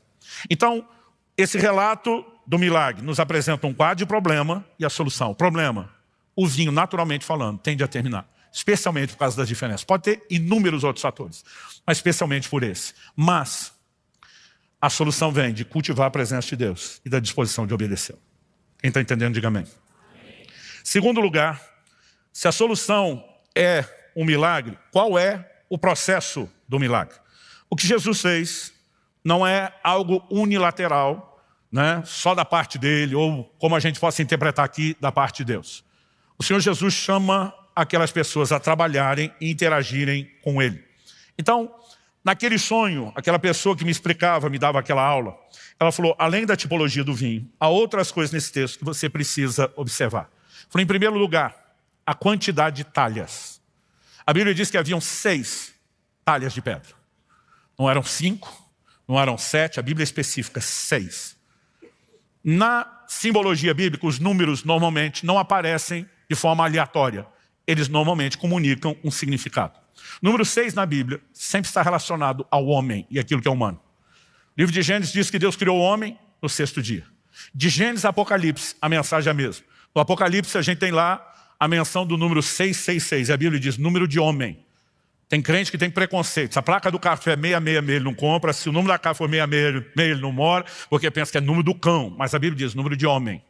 Então, esse relato do milagre nos apresenta um quadro de problema e a solução. O problema, o vinho, naturalmente falando, tende a terminar, especialmente por causa das diferenças. Pode ter inúmeros outros fatores, mas especialmente por esse. Mas a solução vem de cultivar a presença de Deus e da disposição de obedecer. Quem está entendendo, diga amém. Segundo lugar, se a solução é um milagre, qual é o processo do milagre? O que Jesus fez não é algo unilateral, né, só da parte dele, ou como a gente possa interpretar aqui, da parte de Deus. O Senhor Jesus chama aquelas pessoas a trabalharem e interagirem com Ele. Então, naquele sonho, aquela pessoa que me explicava, me dava aquela aula, ela falou: além da tipologia do vinho, há outras coisas nesse texto que você precisa observar. Falou, em primeiro lugar, a quantidade de talhas. A Bíblia diz que haviam 6 talhas de pedra. Não eram 5, não eram 7, a Bíblia especifica 6. Na simbologia bíblica, os números normalmente não aparecem de forma aleatória. Eles normalmente comunicam um significado. O número 6 na Bíblia sempre está relacionado ao homem e aquilo que é humano. O livro de Gênesis diz que Deus criou o homem no 6º dia. De Gênesis a Apocalipse, a mensagem é a mesma. No Apocalipse a gente tem lá a menção do número 666. A Bíblia diz número de homem. Tem crente que tem preconceito. Se a placa do carro for 666, ele não compra. Se o número da casa for 666, ele não mora, porque pensa que é número do cão. Mas a Bíblia diz número de homem.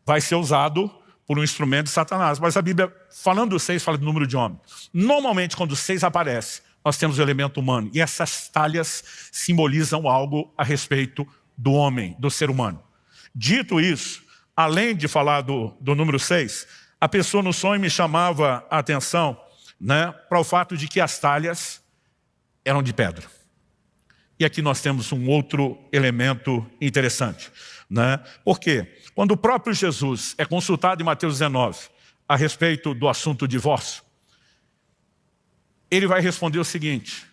Vai ser usado por um instrumento de Satanás. Mas a Bíblia, falando do 6, fala do número de homem. Normalmente, quando o 6 aparece, nós temos o elemento humano. E essas talhas simbolizam algo a respeito do homem, do ser humano. Dito isso, além de falar do número 6, a pessoa no sonho me chamava a atenção, né, para o fato de que as talhas eram de pedra. E aqui nós temos um outro elemento interessante, né? Porque quando o próprio Jesus é consultado em Mateus 19 a respeito do assunto do divórcio, ele vai responder o seguinte.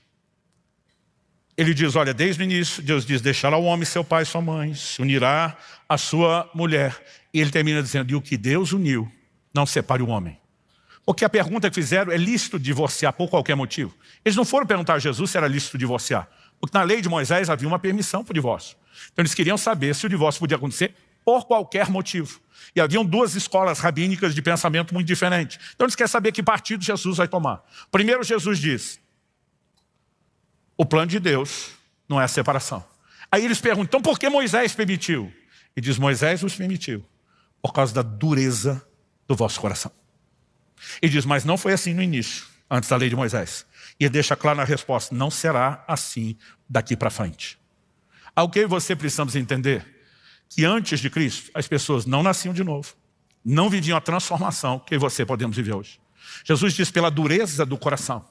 Ele diz, olha, desde o início, Deus diz, deixará o homem seu pai e sua mãe, se unirá à sua mulher. E ele termina dizendo, e o que Deus uniu, não separe o homem. Porque a pergunta que fizeram é lícito divorciar por qualquer motivo. Eles não foram perguntar a Jesus se era lícito divorciar. Porque na lei de Moisés havia uma permissão para o divórcio. Então eles queriam saber se o divórcio podia acontecer por qualquer motivo. E haviam 2 escolas rabínicas de pensamento muito diferentes. Então eles querem saber que partido Jesus vai tomar. Primeiro Jesus diz, o plano de Deus não é a separação. Aí eles perguntam, então por que Moisés permitiu? E diz, Moisés os permitiu por causa da dureza do vosso coração. E diz, mas não foi assim no início, antes da lei de Moisés. E ele deixa claro na resposta, não será assim daqui para frente. Ao que você precisamos entender que antes de Cristo, as pessoas não nasciam de novo, não viviam a transformação que você podemos viver hoje. Jesus diz, pela dureza do coração,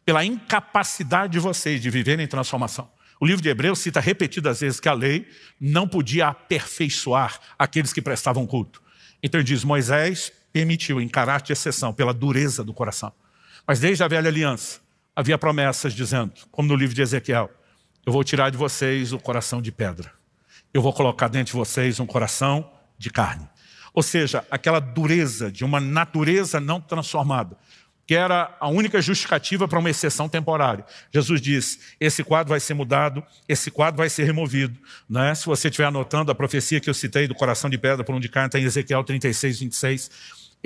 pela incapacidade de vocês de viverem transformação. O livro de Hebreus cita repetidas vezes que a lei não podia aperfeiçoar aqueles que prestavam culto. Então ele diz, Moisés permitiu em caráter de exceção pela dureza do coração. Mas desde a velha aliança havia promessas dizendo, como no livro de Ezequiel, eu vou tirar de vocês o coração de pedra. Eu vou colocar dentro de vocês um coração de carne. Ou seja, aquela dureza de uma natureza não transformada, que era a única justificativa para uma exceção temporária. Jesus diz, esse quadro vai ser mudado, esse quadro vai ser removido. Né? Se você estiver anotando a profecia que eu citei do coração de pedra por um de carne, está em Ezequiel 36, 26.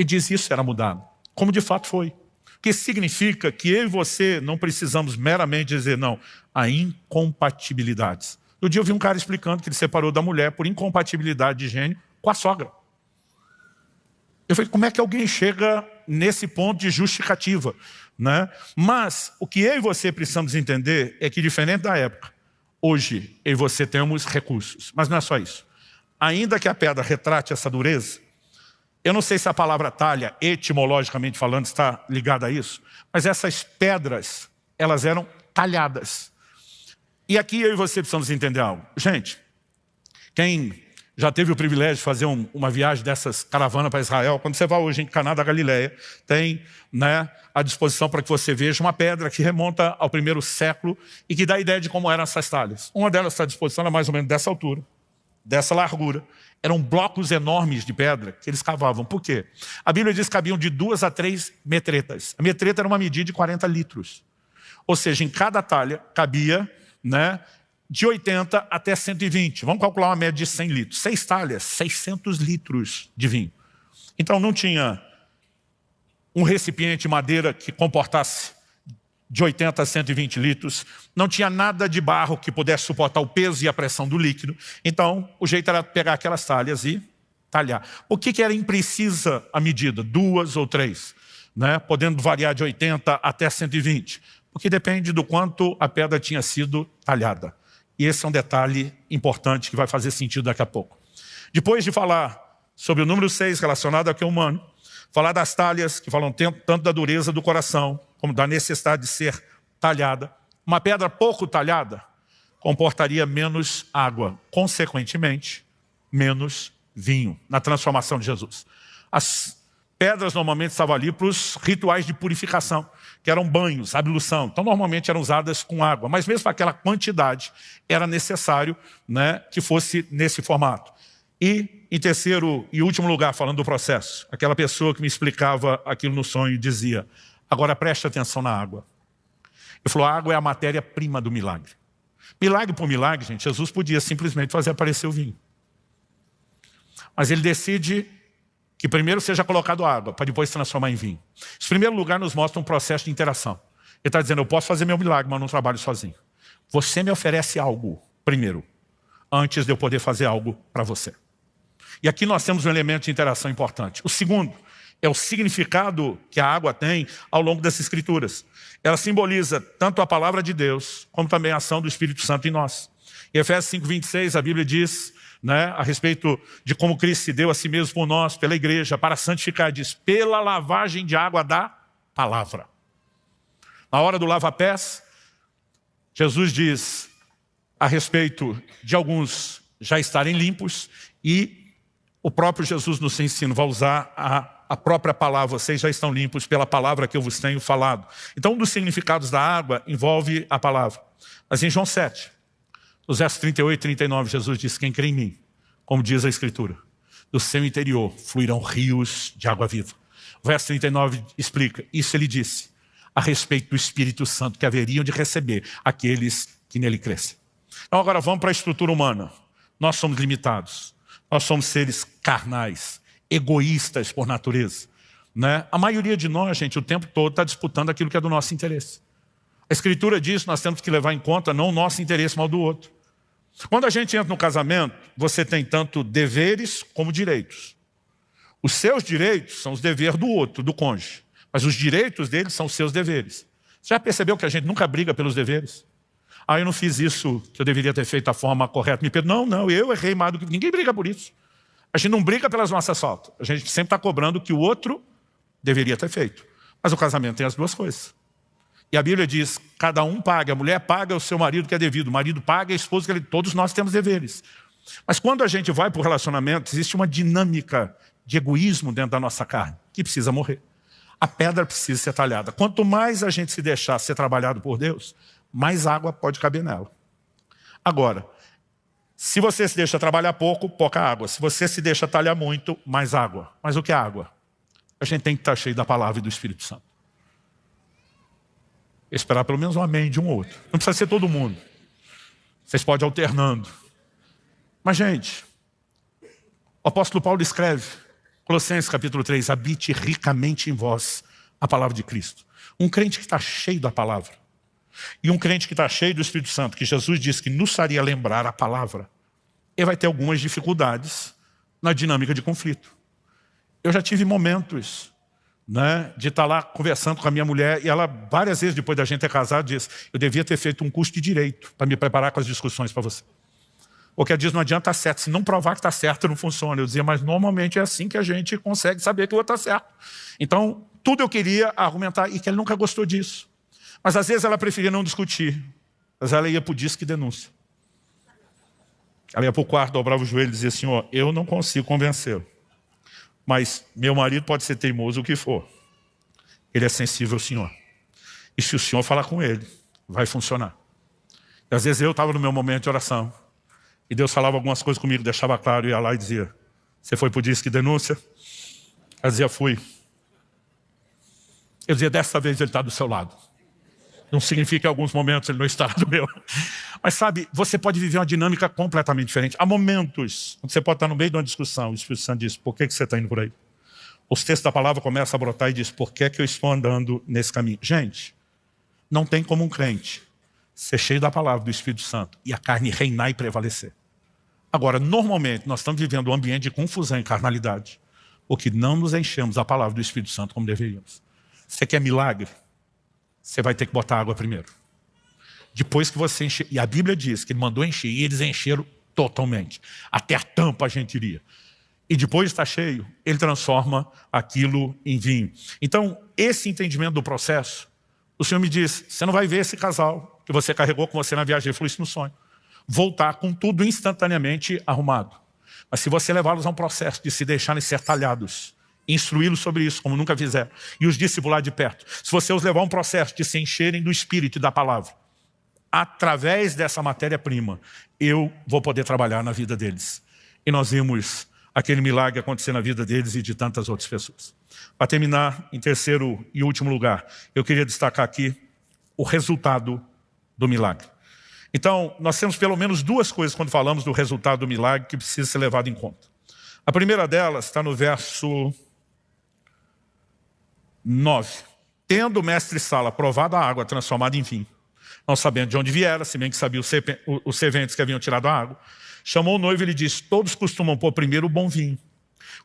E diz isso era mudado, como de fato foi. O que significa que eu e você não precisamos meramente dizer não. Há incompatibilidades. No dia eu vi um cara explicando que ele separou da mulher por incompatibilidade de gênio com a sogra. Eu falei, como é que alguém chega nesse ponto de justificativa? Né? Mas o que eu e você precisamos entender é que, diferente da época, hoje eu e você temos recursos. Mas não é só isso. Ainda que a pedra retrate essa dureza, eu não sei se a palavra talha, etimologicamente falando, está ligada a isso, mas essas pedras, elas eram talhadas. E aqui eu e você precisamos entender algo. Gente, quem já teve o privilégio de fazer uma viagem dessas caravanas para Israel, quando você vai hoje em Caná da Galileia, tem à disposição para que você veja uma pedra que remonta ao 1º século e que dá a ideia de como eram essas talhas. Uma delas está à disposição, é mais ou menos dessa altura, dessa largura. Eram blocos enormes de pedra que eles cavavam. Por quê? A Bíblia diz que cabiam de 2 a 3 metretas. A metreta era uma medida de 40 litros. Ou seja, em cada talha cabia de 80 até 120. Vamos calcular uma média de 100 litros. 6 talhas, 600 litros de vinho. Então não tinha um recipiente de madeira que comportasse de 80 a 120 litros. Não tinha nada de barro que pudesse suportar o peso e a pressão do líquido. Então o jeito era pegar aquelas talhas e talhar. Por que era imprecisa a medida? 2 ou 3, podendo variar de 80 até 120. Porque depende do quanto a pedra tinha sido talhada. E esse é um detalhe importante que vai fazer sentido daqui a pouco. Depois de falar sobre o número 6 relacionado ao que é humano, falar das talhas, que falam tanto da dureza do coração, como da necessidade de ser talhada. Uma pedra pouco talhada comportaria menos água, consequentemente, menos vinho, na transformação de Jesus. As pedras normalmente estavam ali para os rituais de purificação, que eram banhos, ablução. Então, normalmente eram usadas com água. Mas mesmo para aquela quantidade, era necessário que fosse nesse formato. E, em terceiro e último lugar, falando do processo, aquela pessoa que me explicava aquilo no sonho dizia, agora preste atenção na água. Ele falou, a água é a matéria-prima do milagre. Milagre por milagre, gente, Jesus podia simplesmente fazer aparecer o vinho. Mas ele decide que primeiro seja colocado água, para depois se transformar em vinho. Em primeiro lugar, nos mostra um processo de interação. Ele está dizendo, eu posso fazer meu milagre, mas não trabalho sozinho. Você me oferece algo, primeiro, antes de eu poder fazer algo para você. E aqui nós temos um elemento de interação importante. O segundo é o significado que a água tem ao longo das Escrituras. Ela simboliza tanto a palavra de Deus, como também a ação do Espírito Santo em nós. Em Efésios 5:26, a Bíblia diz, a respeito de como Cristo se deu a si mesmo por nós, pela igreja, para santificar, diz, pela lavagem de água da palavra. Na hora do lava-pés, Jesus diz a respeito de alguns já estarem limpos e o próprio Jesus nos ensina, vai usar a própria palavra, vocês já estão limpos pela palavra que eu vos tenho falado. Então um dos significados da água envolve a palavra. Mas em João 7, nos versos 38 e 39, Jesus diz, quem crê em mim, como diz a Escritura, do seu interior fluirão rios de água viva. O verso 39 explica, isso ele disse, a respeito do Espírito Santo que haveriam de receber aqueles que nele crescem. Então agora vamos para a estrutura humana. Nós somos limitados, nós somos seres carnais, egoístas por natureza. A maioria de nós, gente, o tempo todo está disputando aquilo que é do nosso interesse. A Escritura diz que nós temos que levar em conta não o nosso interesse, mas o do outro. Quando a gente entra no casamento, você tem tanto deveres como direitos. Os seus direitos são os deveres do outro, do cônjuge. Mas os direitos dele são os seus deveres. Você já percebeu que a gente nunca briga pelos deveres? Eu não fiz isso que eu deveria ter feito da forma correta. Me perdoa. Não, eu errei mais do que... Ninguém briga por isso. A gente não briga pelas nossas faltas. A gente sempre está cobrando o que o outro deveria ter feito. Mas o casamento tem as duas coisas. E a Bíblia diz, cada um paga, a mulher paga o seu marido que é devido, o marido paga a esposa que é devido. Todos nós temos deveres. Mas quando a gente vai para o relacionamento, existe uma dinâmica de egoísmo dentro da nossa carne, que precisa morrer. A pedra precisa ser talhada. Quanto mais a gente se deixar ser trabalhado por Deus, mais água pode caber nela. Agora, se você se deixa trabalhar pouco, pouca água. Se você se deixa talhar muito, mais água. Mas o que é água? A gente tem que estar cheio da palavra e do Espírito Santo. Esperar pelo menos um amém de um ou outro. Não precisa ser todo mundo. Vocês podem ir alternando. Mas, gente, o apóstolo Paulo escreve, Colossenses capítulo 3, habite ricamente em vós a palavra de Cristo. Um crente que está cheio da palavra, e um crente que está cheio do Espírito Santo, que Jesus disse que nos faria lembrar a palavra, ele vai ter algumas dificuldades na dinâmica de conflito. Eu já tive momentos, né, de estar lá conversando com a minha mulher, e ela, várias vezes depois da gente ter casado, disse: eu devia ter feito um curso de direito para me preparar com as discussões para você. Porque ela diz: não adianta estar certo, se não provar que está certo, não funciona. Eu dizia: mas normalmente é assim que a gente consegue saber que o outro está certo. Então, tudo eu queria argumentar, e que ele nunca gostou disso. Mas às vezes ela preferia não discutir, mas ela ia para o disque denúncia. Ela ia para o quarto, dobrava o joelho e dizia assim: ó, eu não consigo convencê-lo, mas meu marido pode ser teimoso o que for, ele é sensível ao Senhor, e se o Senhor falar com ele, vai funcionar. E às vezes eu estava no meu momento de oração, e Deus falava algumas coisas comigo, deixava claro, ia lá e dizia: você foi para o disque denúncia? Ela dizia: fui. Eu dizia: dessa vez ele está do seu lado. Não significa que em alguns momentos ele não estará do meu. Mas sabe, você pode viver uma dinâmica completamente diferente. Há momentos onde você pode estar no meio de uma discussão, o Espírito Santo diz: por que você está indo por aí? Os textos da palavra começam a brotar e diz: por que eu estou andando nesse caminho? Gente, não tem como um crente ser cheio da palavra do Espírito Santo e a carne reinar e prevalecer. Agora, normalmente, nós estamos vivendo um ambiente de confusão e carnalidade, porque não nos enchemos da palavra do Espírito Santo como deveríamos. Você quer milagre? Você vai ter que botar água primeiro. Depois que você encher, e a Bíblia diz que ele mandou encher, e eles encheram totalmente. Até a tampa a gente iria. E depois de estar cheio, ele transforma aquilo em vinho. Então, esse entendimento do processo, o Senhor me diz: você não vai ver esse casal que você carregou com você na viagem, ele falou isso no sonho, voltar com tudo instantaneamente arrumado. Mas se você levá-los a um processo de se deixarem ser talhados, instruí-los sobre isso, como nunca fizeram, e os discipular de perto, se você os levar a um processo de se encherem do Espírito e da palavra, através dessa matéria-prima, eu vou poder trabalhar na vida deles. E nós vimos aquele milagre acontecer na vida deles e de tantas outras pessoas. Para terminar, em terceiro e último lugar, eu queria destacar aqui o resultado do milagre. Então, nós temos pelo menos duas coisas quando falamos do resultado do milagre que precisa ser levado em conta. A primeira delas está no verso 9. Tendo o mestre Sala provado a água transformada em vinho, não sabendo de onde viera, se bem que sabia os serventes que haviam tirado a água, chamou o noivo e lhe disse: todos costumam pôr primeiro o bom vinho.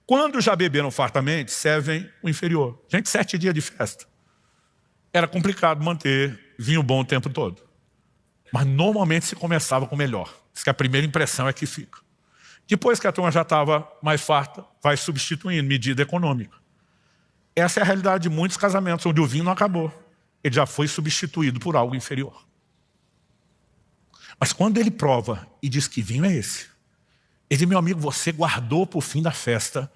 Quando já beberam fartamente, servem o inferior. Gente, 7 dias de festa. Era complicado manter vinho bom o tempo todo. Mas normalmente se começava com o melhor. Diz que a primeira impressão é que fica. Depois que a turma já estava mais farta, vai substituindo, medida econômica. Essa é a realidade de muitos casamentos, onde o vinho não acabou. Ele já foi substituído por algo inferior. Mas quando ele prova e diz: que vinho é esse? Ele diz: meu amigo, você guardou para o fim da festa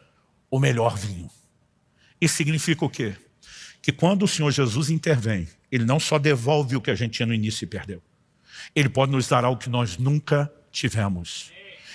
o melhor vinho. Isso significa o quê? Que quando o Senhor Jesus intervém, Ele não só devolve o que a gente tinha no início e perdeu. Ele pode nos dar algo que nós nunca tivemos.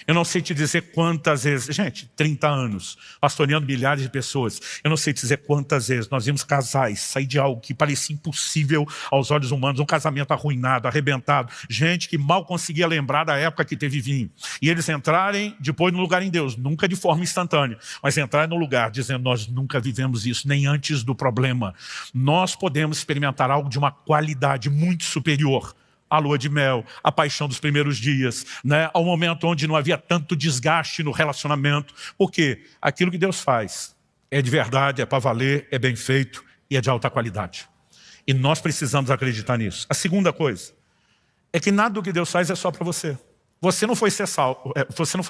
Eu não sei te dizer quantas vezes, gente, 30 anos, pastoreando milhares de pessoas, eu não sei te dizer quantas vezes nós vimos casais sair de algo que parecia impossível aos olhos humanos, um casamento arruinado, arrebentado, gente que mal conseguia lembrar da época que teve vinho. E eles entrarem depois no lugar em Deus, nunca de forma instantânea, mas entrarem no lugar dizendo: nós nunca vivemos isso, nem antes do problema. Nós podemos experimentar algo de uma qualidade muito superior. A lua de mel, a paixão dos primeiros dias, né? Ao momento onde não havia tanto desgaste no relacionamento. Porque aquilo que Deus faz é de verdade, é para valer, é bem feito e é de alta qualidade. E nós precisamos acreditar nisso. A segunda coisa é que nada do que Deus faz é só para você. Você não foi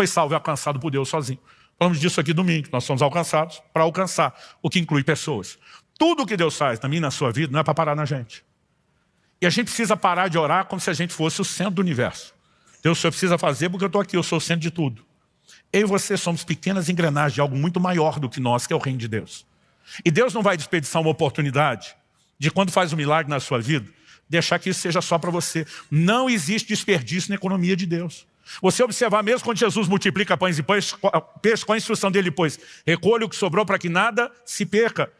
salvo e alcançado por Deus sozinho. Falamos disso aqui domingo. Nós somos alcançados para alcançar, o que inclui pessoas. Tudo o que Deus faz na minha e na sua vida não é para parar na gente. E a gente precisa parar de orar como se a gente fosse o centro do universo. Deus, o Senhor precisa fazer porque eu estou aqui, eu sou o centro de tudo. Eu e você somos pequenas engrenagens de algo muito maior do que nós, que é o reino de Deus. E Deus não vai desperdiçar uma oportunidade de, quando faz um milagre na sua vida, deixar que isso seja só para você. Não existe desperdício na economia de Deus. Você observar mesmo quando Jesus multiplica pães e peixes, com a instrução dele depois: recolha o que sobrou para que nada se perca.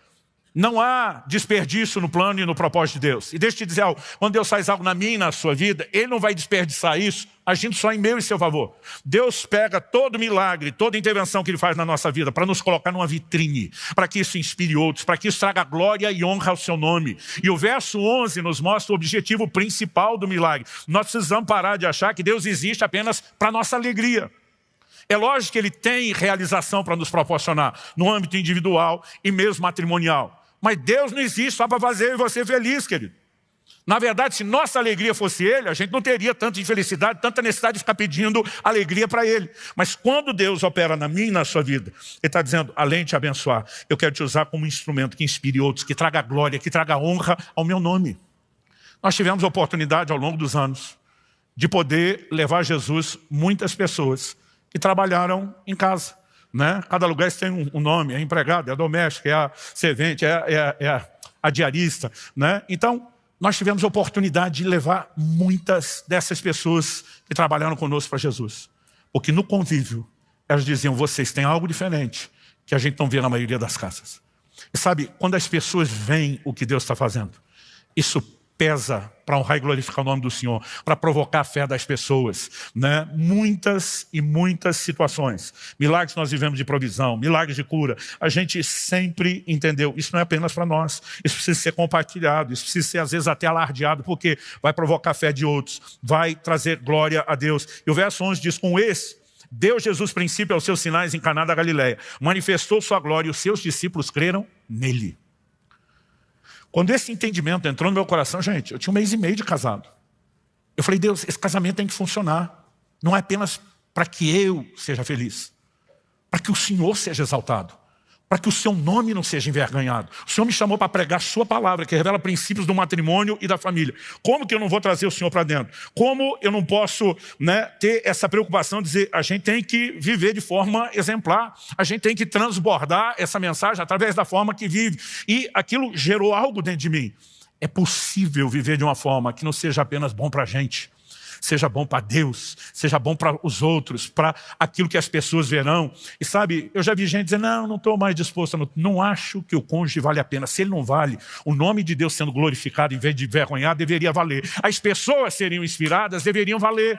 Não há desperdício no plano e no propósito de Deus. E deixa eu te dizer algo, quando Deus faz algo na minha e na sua vida, Ele não vai desperdiçar isso agindo só em meu e seu favor. Deus pega todo milagre, toda intervenção que Ele faz na nossa vida para nos colocar numa vitrine, para que isso inspire outros, para que isso traga glória e honra ao seu nome. E o verso 11 nos mostra o objetivo principal do milagre. Nós precisamos parar de achar que Deus existe apenas para nossa alegria. É lógico que Ele tem realização para nos proporcionar, no âmbito individual e mesmo matrimonial. Mas Deus não existe só para fazer eu e você feliz, querido. Na verdade, se nossa alegria fosse Ele, a gente não teria tanta infelicidade, tanta necessidade de ficar pedindo alegria para Ele. Mas quando Deus opera na minha e na sua vida, Ele está dizendo, além de te abençoar, eu quero te usar como um instrumento que inspire outros, que traga glória, que traga honra ao meu nome. Nós tivemos a oportunidade ao longo dos anos de poder levar a Jesus muitas pessoas que trabalharam em casa. Né? Cada lugar tem um nome, é empregado, é doméstico, é a servente, é a diarista. Né? Então, nós tivemos a oportunidade de levar muitas dessas pessoas que trabalharam conosco para Jesus. Porque no convívio, elas diziam, vocês têm algo diferente que a gente não vê na maioria das casas. E sabe, quando as pessoas veem o que Deus está fazendo, isso pesa para honrar e glorificar o nome do Senhor, para provocar a fé das pessoas. Né? Muitas e muitas situações. Milagres nós vivemos de provisão, milagres de cura. A gente sempre entendeu, isso não é apenas para nós. Isso precisa ser compartilhado, isso precisa ser às vezes até alardeado, porque vai provocar a fé de outros, vai trazer glória a Deus. E o verso 11 diz, com esse, deu Jesus princípio aos seus sinais em Caná da Galileia. Manifestou sua glória e os seus discípulos creram nele. Quando esse entendimento entrou no meu coração, gente, eu tinha 1 mês e meio de casado. Eu falei, Deus, esse casamento tem que funcionar. Não é apenas para que eu seja feliz. Para que o Senhor seja exaltado. Para que o seu nome não seja envergonhado. O Senhor me chamou para pregar a sua palavra, que revela princípios do matrimônio e da família. Como que eu não vou trazer o Senhor para dentro? Como eu não posso, né, ter essa preocupação de dizer, a gente tem que viver de forma exemplar. A gente tem que transbordar essa mensagem através da forma que vive. E aquilo gerou algo dentro de mim. É possível viver de uma forma que não seja apenas bom para a gente. Seja bom para Deus, seja bom para os outros, para aquilo que as pessoas verão. E sabe, eu já vi gente dizer, não estou mais disposto, não acho que o cônjuge vale a pena. Se ele não vale, o nome de Deus sendo glorificado em vez de envergonhado, deveria valer. As pessoas seriam inspiradas, deveriam valer.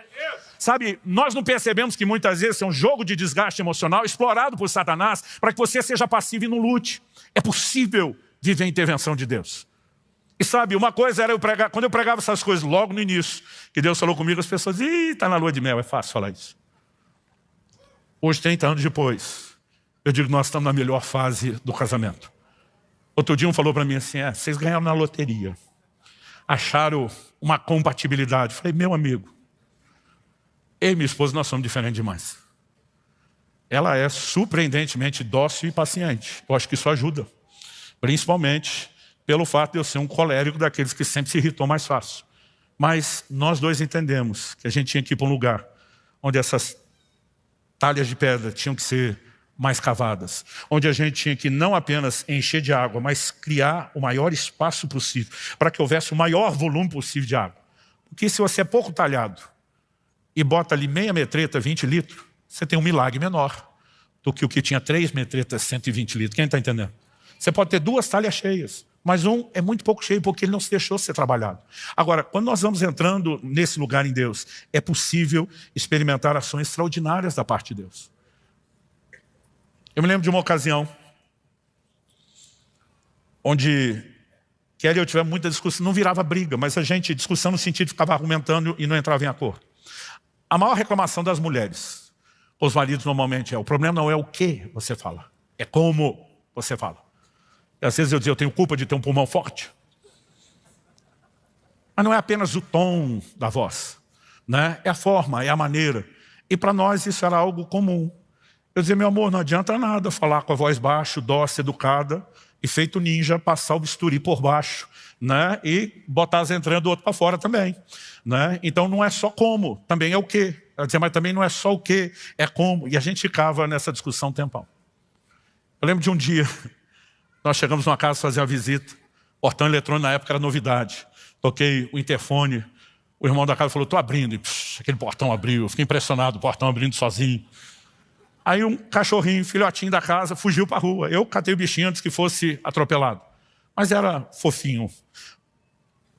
Sabe, nós não percebemos que muitas vezes é um jogo de desgaste emocional explorado por Satanás para que você seja passivo e não lute. É possível viver a intervenção de Deus. E sabe, uma coisa era eu pregar, quando eu pregava essas coisas logo no início, que Deus falou comigo, as pessoas diziam, está na lua de mel, é fácil falar isso. Hoje, 30 anos depois, eu digo, nós estamos na melhor fase do casamento. Outro dia um falou para mim assim, vocês ganharam na loteria. Acharam uma compatibilidade. Falei, meu amigo, eu e minha esposa, nós somos diferentes demais. Ela é surpreendentemente dócil e paciente. Eu acho que isso ajuda. Principalmente pelo fato de eu ser um colérico daqueles que sempre se irritou mais fácil. Mas nós dois entendemos que a gente tinha que ir para um lugar onde essas talhas de pedra tinham que ser mais cavadas. Onde a gente tinha que não apenas encher de água, mas criar o maior espaço possível, para que houvesse o maior volume possível de água. Porque se você é pouco talhado e bota ali meia metreta, 20 litros, você tem um milagre menor do que o que tinha 3 metretas, 120 litros. Quem está entendendo? Você pode ter 2 talhas cheias, mas um é muito pouco cheio porque ele não se deixou ser trabalhado. Agora, quando nós vamos entrando nesse lugar em Deus, é possível experimentar ações extraordinárias da parte de Deus. Eu me lembro de uma ocasião onde Kelly e eu tivemos muita discussão, não virava briga, mas a gente, discussão no sentido de ficava argumentando e não entrava em acordo. A maior reclamação das mulheres, os maridos normalmente o problema não é o que você fala, é como você fala. E às vezes eu dizia, eu tenho culpa de ter um pulmão forte. Mas não é apenas o tom da voz, né? É a forma, é a maneira. E para nós isso era algo comum. Eu dizia, meu amor, não adianta nada falar com a voz baixa, dócil, educada, e feito ninja, passar o bisturi por baixo, né? E botar as entranhas do outro para fora também. Né? Então não é só como, também é o que. Ela dizia, mas também não é só o que, é como. E a gente ficava nessa discussão um tempão. Eu lembro de um dia, nós chegamos numa casa fazer uma visita, portão eletrônico na época era novidade. Toquei o interfone, o irmão da casa falou, estou abrindo. E, aquele portão abriu, eu fiquei impressionado, o portão abrindo sozinho. Aí um cachorrinho, filhotinho da casa, fugiu para a rua. Eu catei o bichinho antes que fosse atropelado. Mas era fofinho.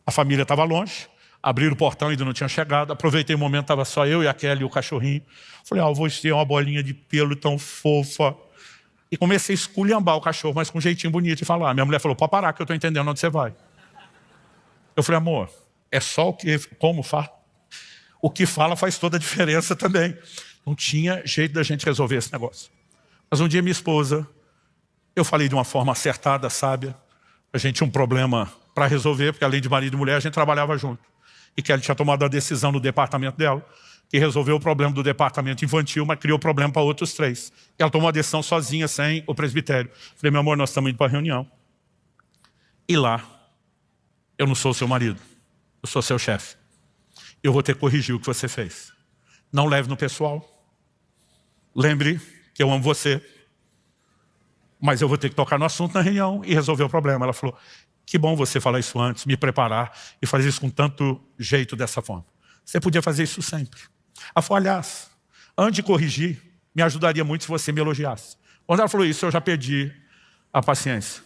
A família estava longe, abriram o portão, ainda não tinha chegado. Aproveitei o momento, estava só eu e a Kelly e o cachorrinho. Falei, eu vou ter uma bolinha de pelo tão fofa. E comecei a esculhambar o cachorro, mas com um jeitinho bonito de falar. Minha mulher falou, pode parar que eu estou entendendo onde você vai. Eu falei, amor, é só o que, como fala. O que fala faz toda a diferença também. Não tinha jeito da gente resolver esse negócio. Mas um dia minha esposa, eu falei de uma forma acertada, sábia. A gente tinha um problema para resolver, porque além de marido e mulher, a gente trabalhava junto. E Kelly tinha tomado a decisão no departamento dela, que resolveu o problema do departamento infantil, mas criou problema para outros 3. E ela tomou a decisão sozinha, sem o presbitério. Falei, meu amor, nós estamos indo para a reunião. E lá, eu não sou o seu marido, eu sou seu chefe. Eu vou ter que corrigir o que você fez. Não leve no pessoal. Lembre que eu amo você. Mas eu vou ter que tocar no assunto na reunião e resolver o problema. Ela falou, que bom você falar isso antes, me preparar e fazer isso com tanto jeito dessa forma. Você podia fazer isso sempre. Ela falou, aliás, antes de corrigir, me ajudaria muito se você me elogiasse. Quando ela falou isso, eu já perdi a paciência.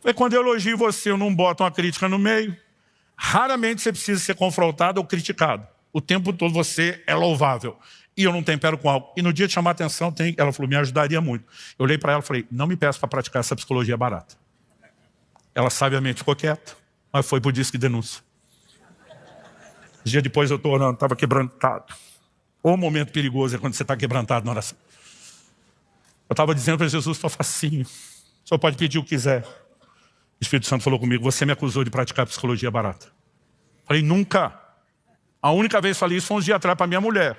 Falei, quando eu elogio você, eu não boto uma crítica no meio. Raramente você precisa ser confrontado ou criticado. O tempo todo você é louvável. E eu não tempero com algo. E no dia de chamar a atenção, ela falou, me ajudaria muito. Eu olhei para ela e falei, não me peça para praticar essa psicologia barata. Ela sabiamente ficou quieta, mas foi por disque denúncia. Dia depois eu estou orando, estava quebrantado. O momento perigoso é quando você está quebrantado na oração. Eu estava dizendo para Jesus, estou facinho. O senhor pode pedir o que quiser. O Espírito Santo falou comigo, você me acusou de praticar psicologia barata. Falei, nunca. A única vez que falei isso foi uns dias atrás para minha mulher,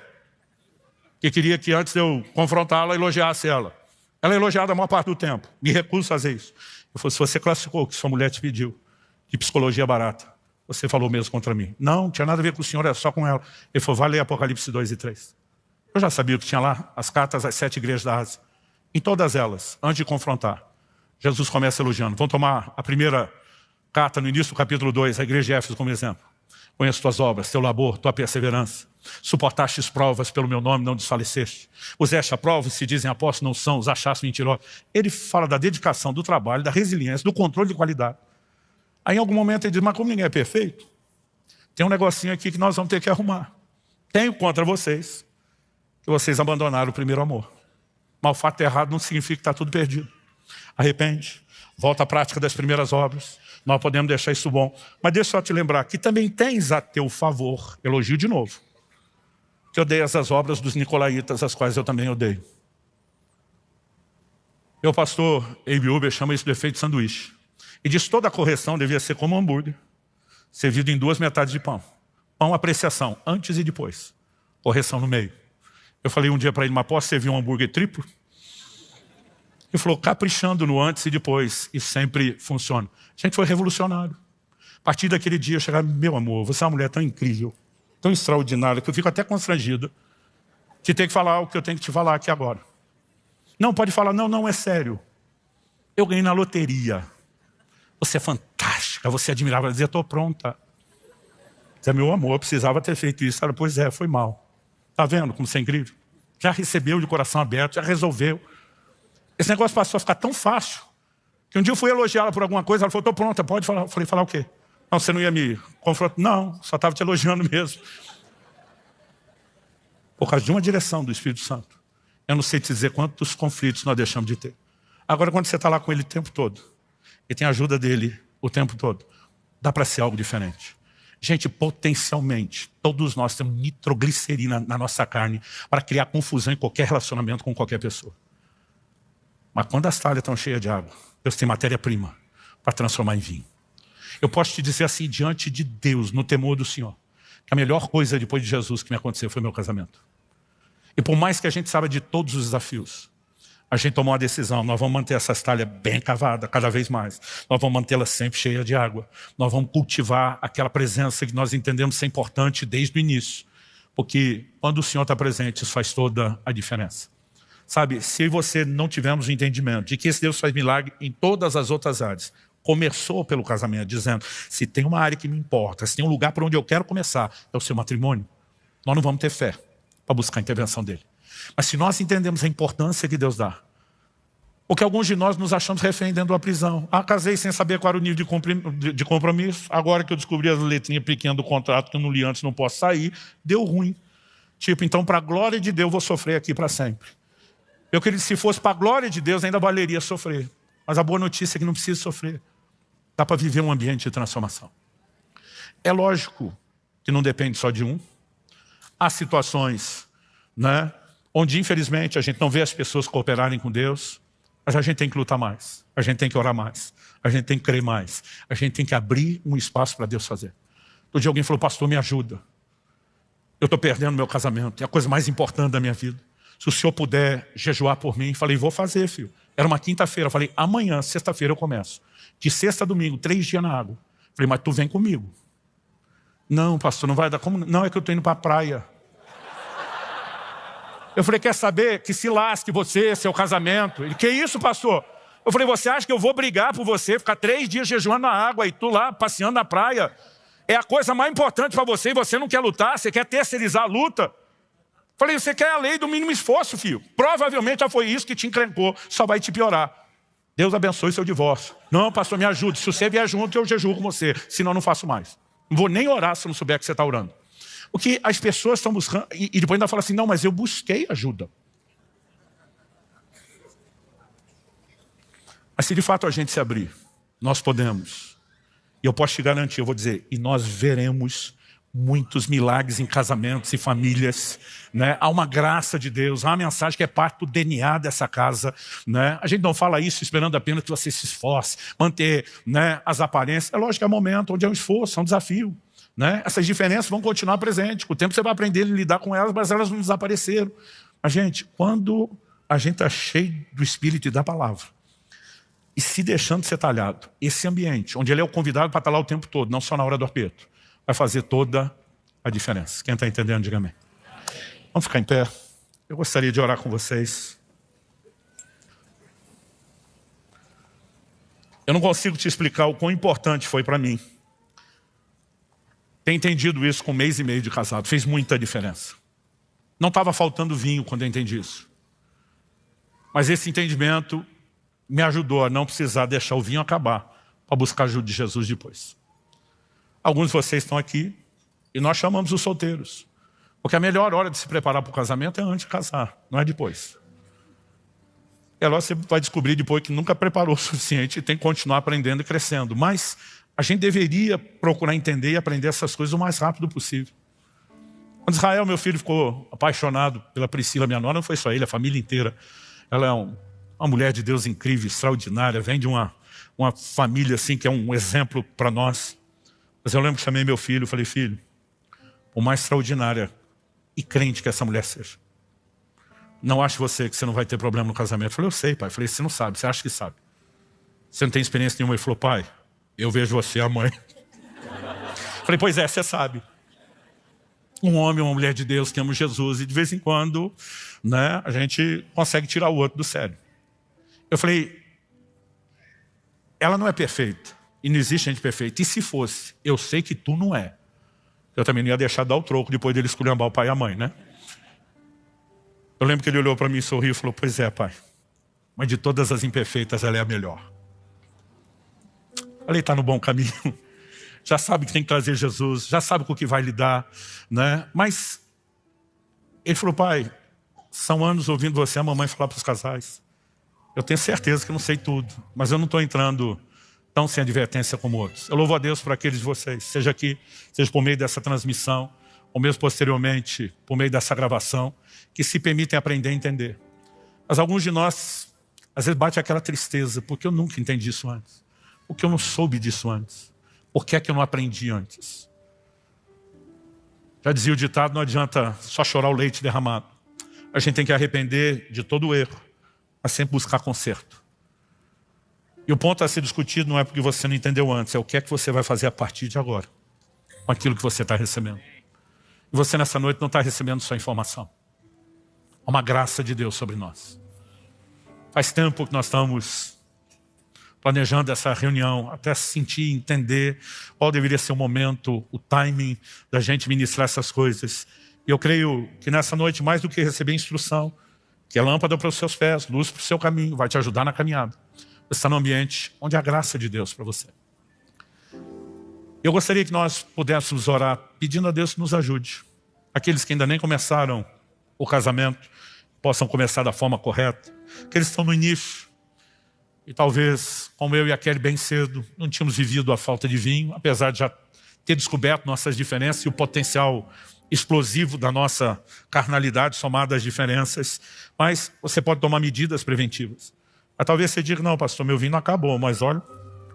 que queria que antes de eu confrontá-la, elogiasse ela. Ela é elogiada a maior parte do tempo. Me recuso a fazer isso. Eu falei, se você classificou o que sua mulher te pediu de psicologia barata, você falou mesmo contra mim. Não tinha nada a ver com o senhor, era só com ela. Ele falou, vai ler Apocalipse 2 e 3. Eu já sabia o que tinha lá, as cartas às 7 igrejas da Ásia. Em todas elas, antes de confrontar, Jesus começa elogiando. Vamos tomar a primeira carta no início do capítulo 2, a igreja de Éfeso como exemplo. Conheço tuas obras, teu labor, tua perseverança. Suportaste as provas pelo meu nome, não desfaleceste. Puseste a prova, se dizem apóstolos, não são, os achaste mentirosos. Ele fala da dedicação, do trabalho, da resiliência, do controle de qualidade. Aí em algum momento ele diz, mas como ninguém é perfeito, tem um negocinho aqui que nós vamos ter que arrumar. Tenho contra vocês, que vocês abandonaram o primeiro amor. Mas o fato errado não significa que está tudo perdido. Arrepende, volta à prática das primeiras obras. Nós podemos deixar isso bom. Mas deixa eu só te lembrar que também tens a teu favor, elogio de novo, que odeias as obras dos nicolaítas, as quais eu também odeio. Meu pastor Abe Uber chama isso de efeito sanduíche. E diz que toda a correção devia ser como um hambúrguer, servido em 2 metades de pão. Pão, apreciação, antes e depois. Correção no meio. Eu falei um dia para ele, mas posso servir um hambúrguer triplo? Ele falou, caprichando no antes e depois. E sempre funciona. A gente foi revolucionário. A partir daquele dia eu chegava, meu amor, você é uma mulher tão incrível, tão extraordinária, que eu fico até constrangido de ter que falar o que eu tenho que te falar aqui agora. Não, pode falar, não, é sério. Eu ganhei na loteria. Você é fantástica, você é admirável. Ela dizia, estou pronta. Dizia, meu amor, eu precisava ter feito isso. Ela, pois é, foi mal. Está vendo como você é incrível? Já recebeu de coração aberto, já resolveu. Esse negócio passou a ficar tão fácil, que um dia eu fui elogiá-la por alguma coisa, ela falou, estou pronta, pode falar. Eu falei, falar o quê? Não, você não ia me confrontar? Não, só estava te elogiando mesmo. Por causa de uma direção do Espírito Santo. Eu não sei te dizer quantos conflitos nós deixamos de ter. Agora, quando você está lá com ele o tempo todo, e tem a ajuda dele o tempo todo, dá para ser algo diferente. Gente, potencialmente, todos nós temos nitroglicerina na nossa carne para criar confusão em qualquer relacionamento com qualquer pessoa. Mas quando as talhas estão cheias de água, Deus tem matéria-prima para transformar em vinho. Eu posso te dizer assim, diante de Deus, no temor do Senhor, que a melhor coisa depois de Jesus que me aconteceu foi meu casamento. E por mais que a gente saiba de todos os desafios, a gente tomou uma decisão, nós vamos manter essas talhas bem cavadas, cada vez mais. Nós vamos mantê-las sempre cheias de água. Nós vamos cultivar aquela presença que nós entendemos ser importante desde o início. Porque quando o Senhor está presente, isso faz toda a diferença. Sabe, se você não tivermos o entendimento de que esse Deus faz milagre em todas as outras áreas, começou pelo casamento, dizendo, se tem uma área que me importa, se tem um lugar por onde eu quero começar, é o seu matrimônio, nós não vamos ter fé para buscar a intervenção dele. Mas se nós entendemos a importância que Deus dá, Porque alguns de nós nos achamos refém dentro de uma prisão. Casei sem saber qual era o nível de compromisso. Agora que eu descobri as letrinhas pequenas do contrato que eu não li antes, não posso sair, deu ruim. Tipo, então para a glória de Deus eu vou sofrer aqui para sempre. Eu queria que se fosse para a glória de Deus ainda valeria sofrer. Mas a boa notícia é que não precisa sofrer. Dá para viver um ambiente de transformação. É lógico que não depende só de um. Há situações, né, onde infelizmente a gente não vê as pessoas cooperarem com Deus, mas a gente tem que lutar mais, a gente tem que orar mais, a gente tem que crer mais, a gente tem que abrir um espaço para Deus fazer. Outro dia alguém falou, pastor, me ajuda. Eu estou perdendo meu casamento, é a coisa mais importante da minha vida. Se o senhor puder jejuar por mim, falei, vou fazer, filho. Era uma quinta-feira, falei, amanhã, sexta-feira eu começo. De sexta a domingo, 3 dias na água. Falei, mas tu vem comigo. Não, pastor, não vai dar como? Não, é que eu estou indo para a praia. Eu falei, quer saber? Que se lasque você, seu casamento. Ele, que isso, pastor? Eu falei, você acha que eu vou brigar por você, ficar 3 dias jejuando na água e tu lá passeando na praia? É a coisa mais importante para você e você não quer lutar, você quer terceirizar a luta. Eu falei, você quer a lei do mínimo esforço, filho. Provavelmente já foi isso que te encrencou, só vai te piorar. Deus abençoe seu divórcio. Não, pastor, me ajude. Se você vier junto, eu jejuo com você. Senão eu não faço mais. Não vou nem orar se eu não souber que você está orando. Porque as pessoas estão buscando, e depois ainda fala assim, não, mas eu busquei ajuda. Mas se de fato a gente se abrir, nós podemos. E eu posso te garantir, eu vou dizer, e nós veremos muitos milagres em casamentos e famílias, né? Há uma graça de Deus, há uma mensagem que é parte do DNA dessa casa, né? A gente não fala isso esperando apenas que você se esforce, manter, né, as aparências. É lógico que é um momento onde é um esforço, é um desafio, né? Essas diferenças vão continuar presentes. Com o tempo você vai aprender a lidar com elas, mas elas não desapareceram. Mas, gente, quando a gente está cheio do Espírito e da Palavra, e se deixando ser talhado, esse ambiente, onde ele é o convidado para estar lá o tempo todo, não só na hora do aperto, vai fazer toda a diferença. Quem está entendendo, diga amém. Vamos ficar em pé. Eu gostaria de orar com vocês. Eu não consigo te explicar o quão importante foi para mim ter entendido isso com 1 mês e meio de casado. Fez muita diferença. Não estava faltando vinho quando eu entendi isso. Mas esse entendimento me ajudou a não precisar deixar o vinho acabar para buscar a ajuda de Jesus depois. Alguns de vocês estão aqui e nós chamamos os solteiros. Porque a melhor hora de se preparar para o casamento é antes de casar, não é depois. É lógico que você vai descobrir depois que nunca preparou o suficiente e tem que continuar aprendendo e crescendo. Mas a gente deveria procurar entender e aprender essas coisas o mais rápido possível. Quando Israel, meu filho, ficou apaixonado pela Priscila, minha nora, não foi só ele, a família inteira. Ela é uma mulher de Deus incrível, extraordinária, vem de uma família assim que é um exemplo para nós. Mas eu lembro que chamei meu filho e falei, filho, o mais extraordinária e crente que essa mulher seja. Não ache você que você não vai ter problema no casamento. Eu falei, eu sei, pai. Eu falei, você não sabe, você acha que sabe. Você não tem experiência nenhuma. Ele falou, pai, eu vejo você, a mãe. Eu falei, pois é, você sabe. Um homem, uma mulher de Deus que ama Jesus e de vez em quando, né, a gente consegue tirar o outro do sério. Eu falei, ela não é perfeita. E não existe gente perfeita. E se fosse, eu sei que tu não é. Eu também não ia deixar dar o troco depois dele esculhambar o pai e a mãe, né? Eu lembro que ele olhou para mim, sorriu e falou, pois é, pai. Mas de todas as imperfeitas, ela é a melhor. Falei, está no bom caminho. Já sabe que tem que trazer Jesus, já sabe com o que vai lidar, né? Mas ele falou, pai, são anos ouvindo você, a mamãe falar para os casais. Eu tenho certeza que não sei tudo, mas eu não estou entrando tão sem advertência como outros. Eu louvo a Deus por aqueles de vocês, seja aqui, seja por meio dessa transmissão, ou mesmo posteriormente, por meio dessa gravação, que se permitem aprender a entender. Mas alguns de nós, às vezes bate aquela tristeza, porque eu nunca entendi isso antes. Porque eu não soube disso antes. Por que é que eu não aprendi antes? Já dizia o ditado, não adianta só chorar o leite derramado. A gente tem que arrepender de todo o erro, mas sempre buscar conserto. E o ponto a ser discutido não é porque você não entendeu antes, é o que é que você vai fazer a partir de agora, com aquilo que você está recebendo. E você nessa noite não está recebendo só informação. Há uma graça de Deus sobre nós. Faz tempo que nós estamos planejando essa reunião, até sentir, entender qual deveria ser o momento, o timing da gente ministrar essas coisas. E eu creio que nessa noite, mais do que receber instrução, que é lâmpada para os seus pés, luz para o seu caminho, vai te ajudar na caminhada. Você está num ambiente onde há graça de Deus para você. Eu gostaria que nós pudéssemos orar pedindo a Deus que nos ajude. Aqueles que ainda nem começaram o casamento, possam começar da forma correta. Aqueles que estão no início, e talvez, como eu e a Kelly bem cedo, não tínhamos vivido a falta de vinho, apesar de já ter descoberto nossas diferenças e o potencial explosivo da nossa carnalidade somada às diferenças. Mas você pode tomar medidas preventivas. Mas talvez você diga, não, pastor, meu vinho não acabou, mas olha,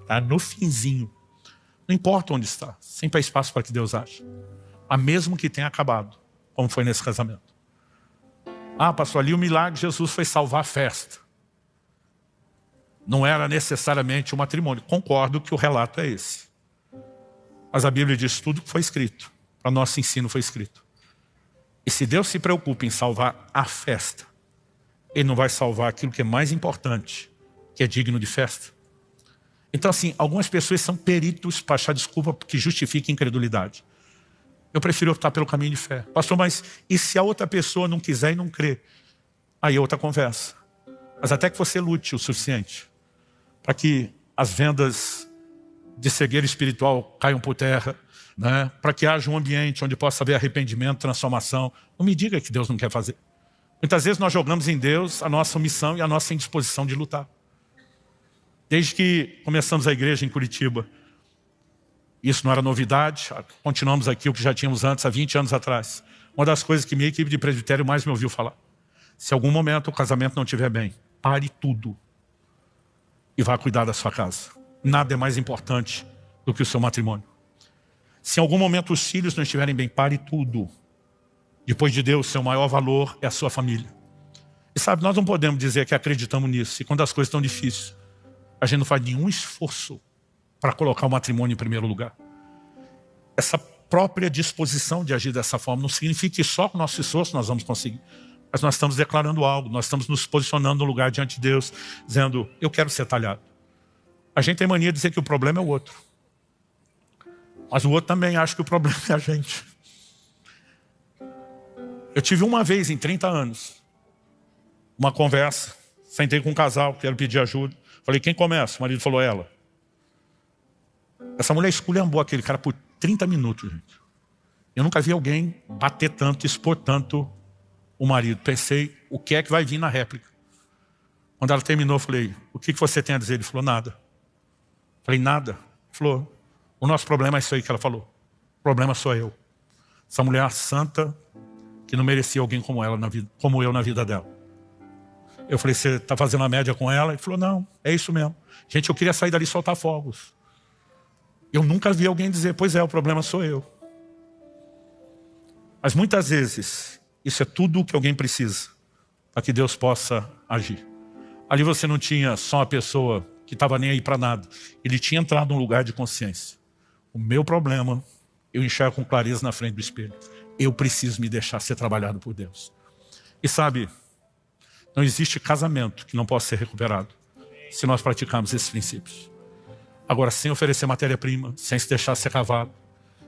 está no finzinho. Não importa onde está, sempre há espaço para que Deus ache. Mas mesmo que tenha acabado, como foi nesse casamento. Ah, pastor, ali o milagre de Jesus foi salvar a festa. Não era necessariamente o matrimônio. Concordo que o relato é esse. Mas a Bíblia diz tudo que foi escrito. Para nosso ensino foi escrito. E se Deus se preocupa em salvar a festa, Ele não vai salvar aquilo que é mais importante, que é digno de festa. Então assim, algumas pessoas são peritos para achar desculpa que justifique incredulidade. Eu prefiro optar pelo caminho de fé. Pastor, mas e se a outra pessoa não quiser e não crer? Aí é outra conversa. Mas até que você lute o suficiente para que as vendas de cegueira espiritual caiam por terra, né? Para que haja um ambiente onde possa haver arrependimento, transformação. Não me diga que Deus não quer fazer. Muitas vezes nós jogamos em Deus a nossa missão e a nossa indisposição de lutar. Desde que começamos a igreja em Curitiba, isso não era novidade, continuamos aqui o que já tínhamos antes, há 20 anos atrás. Uma das coisas que minha equipe de presbitério mais me ouviu falar. Se algum momento o casamento não estiver bem, pare tudo e vá cuidar da sua casa. Nada é mais importante do que o seu matrimônio. Se em algum momento os filhos não estiverem bem, pare tudo. Depois de Deus, seu maior valor é a sua família. E sabe, nós não podemos dizer que acreditamos nisso. E quando as coisas estão difíceis, a gente não faz nenhum esforço para colocar o matrimônio em primeiro lugar. Essa própria disposição de agir dessa forma não significa que só com o nosso esforço nós vamos conseguir. Mas nós estamos declarando algo, nós estamos nos posicionando no lugar diante de Deus, dizendo, eu quero ser talhado. A gente tem mania de dizer que o problema é o outro. Mas o outro também acha que o problema é a gente. Eu tive uma vez em 30 anos, uma conversa, sentei com um casal, quero pedir ajuda. Falei, quem começa? O marido falou, ela. Essa mulher esculhambou aquele cara por 30 minutos, gente. Eu nunca vi alguém bater tanto, expor tanto o marido. Pensei, o que é que vai vir na réplica? Quando ela terminou, eu falei, o que você tem a dizer? Ele falou, nada. Falei, nada? Ele falou, o nosso problema é isso aí que ela falou. O problema sou eu. Essa mulher santa que não merecia alguém como ela na vida, como eu na vida dela. Eu falei, você está fazendo a média com ela? Ele falou, não, é isso mesmo. Gente, eu queria sair dali e soltar fogos. Eu nunca vi alguém dizer, pois é, o problema sou eu. Mas muitas vezes, isso é tudo o que alguém precisa para que Deus possa agir. Ali você não tinha só uma pessoa que estava nem aí para nada. Ele tinha entrado num lugar de consciência. O meu problema, eu enxergo com clareza na frente do espelho. Eu preciso me deixar ser trabalhado por Deus. E sabe, não existe casamento que não possa ser recuperado se nós praticarmos esses princípios. Agora, sem oferecer matéria-prima, sem se deixar ser cavado,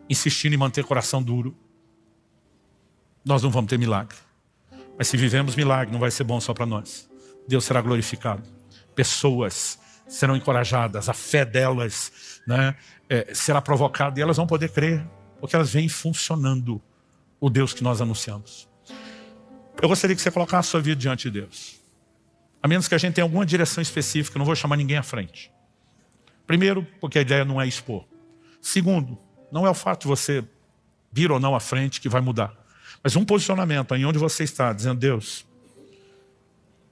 insistindo em manter coração duro, nós não vamos ter milagre. Mas se vivemos milagre, não vai ser bom só para nós. Deus será glorificado. Pessoas serão encorajadas, a fé delas, né, será provocada e elas vão poder crer, porque elas vêm funcionando o Deus que nós anunciamos. Eu gostaria que você colocasse a sua vida diante de Deus. A menos que a gente tenha alguma direção específica, eu não vou chamar ninguém à frente. Primeiro, porque a ideia não é expor. Segundo, não é o fato de você vir ou não à frente que vai mudar. Mas um posicionamento aí onde você está, dizendo, Deus,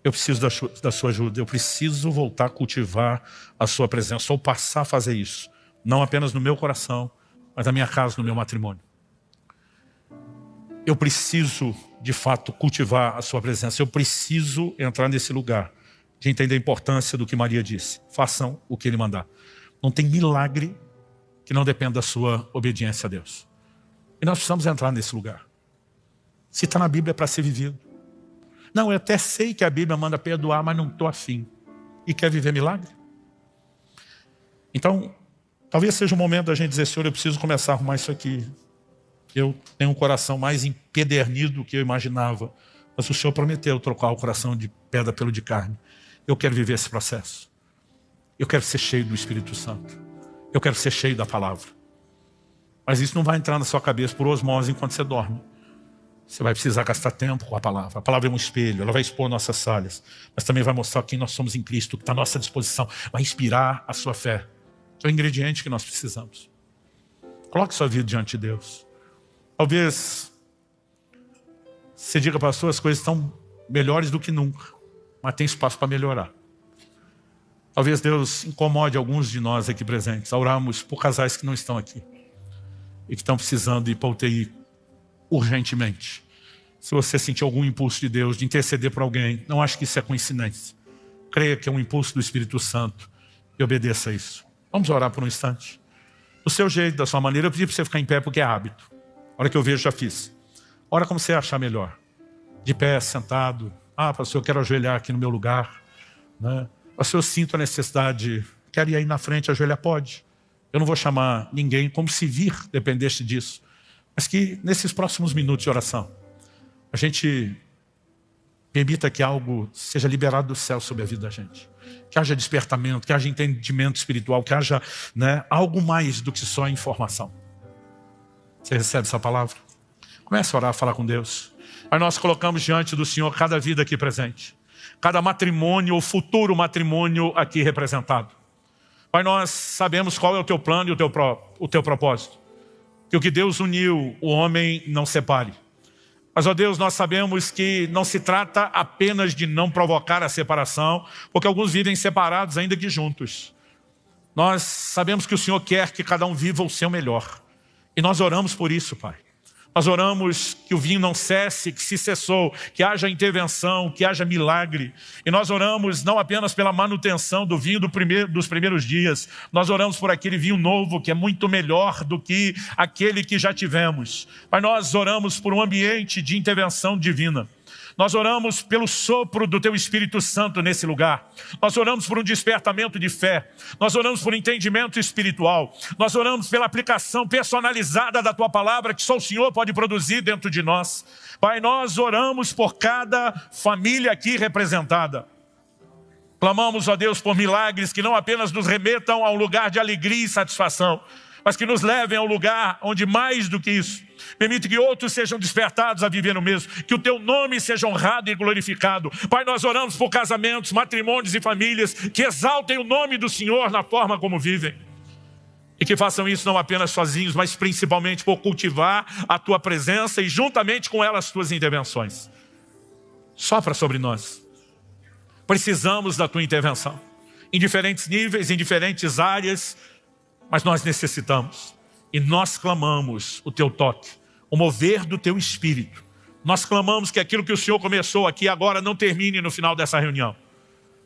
eu preciso da sua ajuda, eu preciso voltar a cultivar a sua presença, ou passar a fazer isso. Não apenas no meu coração, mas na minha casa, no meu matrimônio. Eu preciso, de fato, cultivar a sua presença. Eu preciso entrar nesse lugar de entender a importância do que Maria disse. Façam o que Ele mandar. Não tem milagre que não dependa da sua obediência a Deus. E nós precisamos entrar nesse lugar. Se está na Bíblia é para ser vivido. Não, eu até sei que a Bíblia manda perdoar, mas não estou afim. E quer viver milagre? Então, talvez seja o momento da gente dizer, Senhor, eu preciso começar a arrumar isso aqui. Eu tenho um coração mais empedernido do que eu imaginava Mas o Senhor prometeu trocar o coração de pedra pelo de carne. Eu quero viver esse processo. Eu quero ser cheio do Espírito Santo. Eu quero ser cheio da palavra. Mas isso não vai entrar na sua cabeça por osmose enquanto você dorme. Você vai precisar gastar tempo com a palavra. A palavra é um espelho, ela vai expor nossas falhas. Mas também vai mostrar quem nós somos em Cristo, que está à nossa disposição. Vai inspirar a sua fé. É o ingrediente que nós precisamos. Coloque sua vida diante de Deus. Talvez você diga, pastor, as coisas estão melhores do que nunca. Mas tem espaço para melhorar. Talvez Deus incomode alguns de nós aqui presentes a orarmos por casais que não estão aqui e que estão precisando ir para a UTI urgentemente. Se você sentir algum impulso de Deus de interceder por alguém, não acho que isso é coincidência. Creia que é um impulso do Espírito Santo e obedeça a isso. Vamos orar por um instante. Do seu jeito, da sua maneira. Eu pedi para você ficar em pé porque é hábito. A hora que eu vejo, já fiz. Ora como você achar melhor. De pé, sentado. Ah, pastor, eu quero ajoelhar aqui no meu lugar, né? Pastor, eu sinto a necessidade. Quero ir aí na frente, ajoelhar? Pode. Eu não vou chamar ninguém como se vir dependesse disso. Mas que nesses próximos minutos de oração, a gente permita que algo seja liberado do céu sobre a vida da gente. Que haja despertamento, que haja entendimento espiritual, que haja, né, algo mais do que só informação. Você recebe essa palavra? Comece a orar, a falar com Deus. Aí nós colocamos diante do Senhor cada vida aqui presente. Cada matrimônio ou futuro matrimônio aqui representado. Pai, nós sabemos qual é o teu plano e o teu propósito. Que o que Deus uniu, o homem não separe. Mas, ó Deus, nós sabemos que não se trata apenas de não provocar a separação, porque alguns vivem separados ainda que juntos. Nós sabemos que o Senhor quer que cada um viva o seu melhor. E nós oramos por isso, Pai. Nós oramos que o vinho não cesse, que se cessou, que haja intervenção, que haja milagre. E nós oramos não apenas pela manutenção do vinho dos primeiros dias. Nós oramos por aquele vinho novo que é muito melhor do que aquele que já tivemos. Pai, nós oramos por um ambiente de intervenção divina. Nós oramos pelo sopro do Teu Espírito Santo nesse lugar. Nós oramos por um despertamento de fé. Nós oramos por entendimento espiritual. Nós oramos pela aplicação personalizada da Tua palavra que só o Senhor pode produzir dentro de nós. Pai, nós oramos por cada família aqui representada. Clamamos, ó Deus, por milagres que não apenas nos remetam a um lugar de alegria e satisfação, mas que nos levem a um lugar onde mais do que isso, permite que outros sejam despertados a viver no mesmo, que o Teu nome seja honrado e glorificado. Pai, nós oramos por casamentos, matrimônios e famílias que exaltem o nome do Senhor na forma como vivem. E que façam isso não apenas sozinhos, mas principalmente por cultivar a Tua presença e juntamente com ela as Tuas intervenções. Sopra sobre nós. Precisamos da Tua intervenção. Em diferentes níveis, em diferentes áreas, mas nós necessitamos. E nós clamamos o Teu toque, o mover do Teu Espírito. Nós clamamos que aquilo que o Senhor começou aqui agora não termine no final dessa reunião.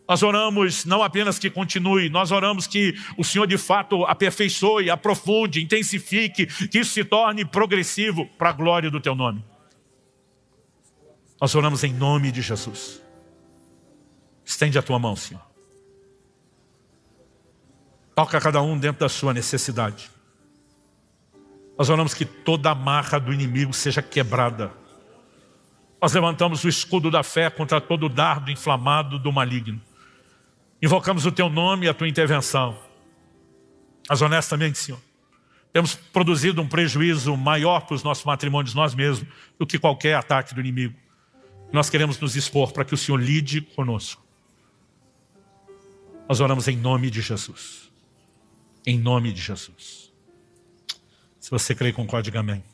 Nós oramos não apenas que continue, nós oramos que o Senhor de fato aperfeiçoe, aprofunde, intensifique, que isso se torne progressivo para a glória do Teu nome. Nós oramos em nome de Jesus. Estende a Tua mão, Senhor. Toca cada um dentro da sua necessidade. Nós oramos que toda amarra do inimigo seja quebrada. Nós levantamos o escudo da fé contra todo dardo inflamado do maligno. Invocamos o Teu nome e a Tua intervenção. Mas honestamente, Senhor, temos produzido um prejuízo maior para os nossos matrimônios, nós mesmos, do que qualquer ataque do inimigo. Nós queremos nos expor para que o Senhor lide conosco. Nós oramos em nome de Jesus. Em nome de Jesus. Se você crê, concorde, amém.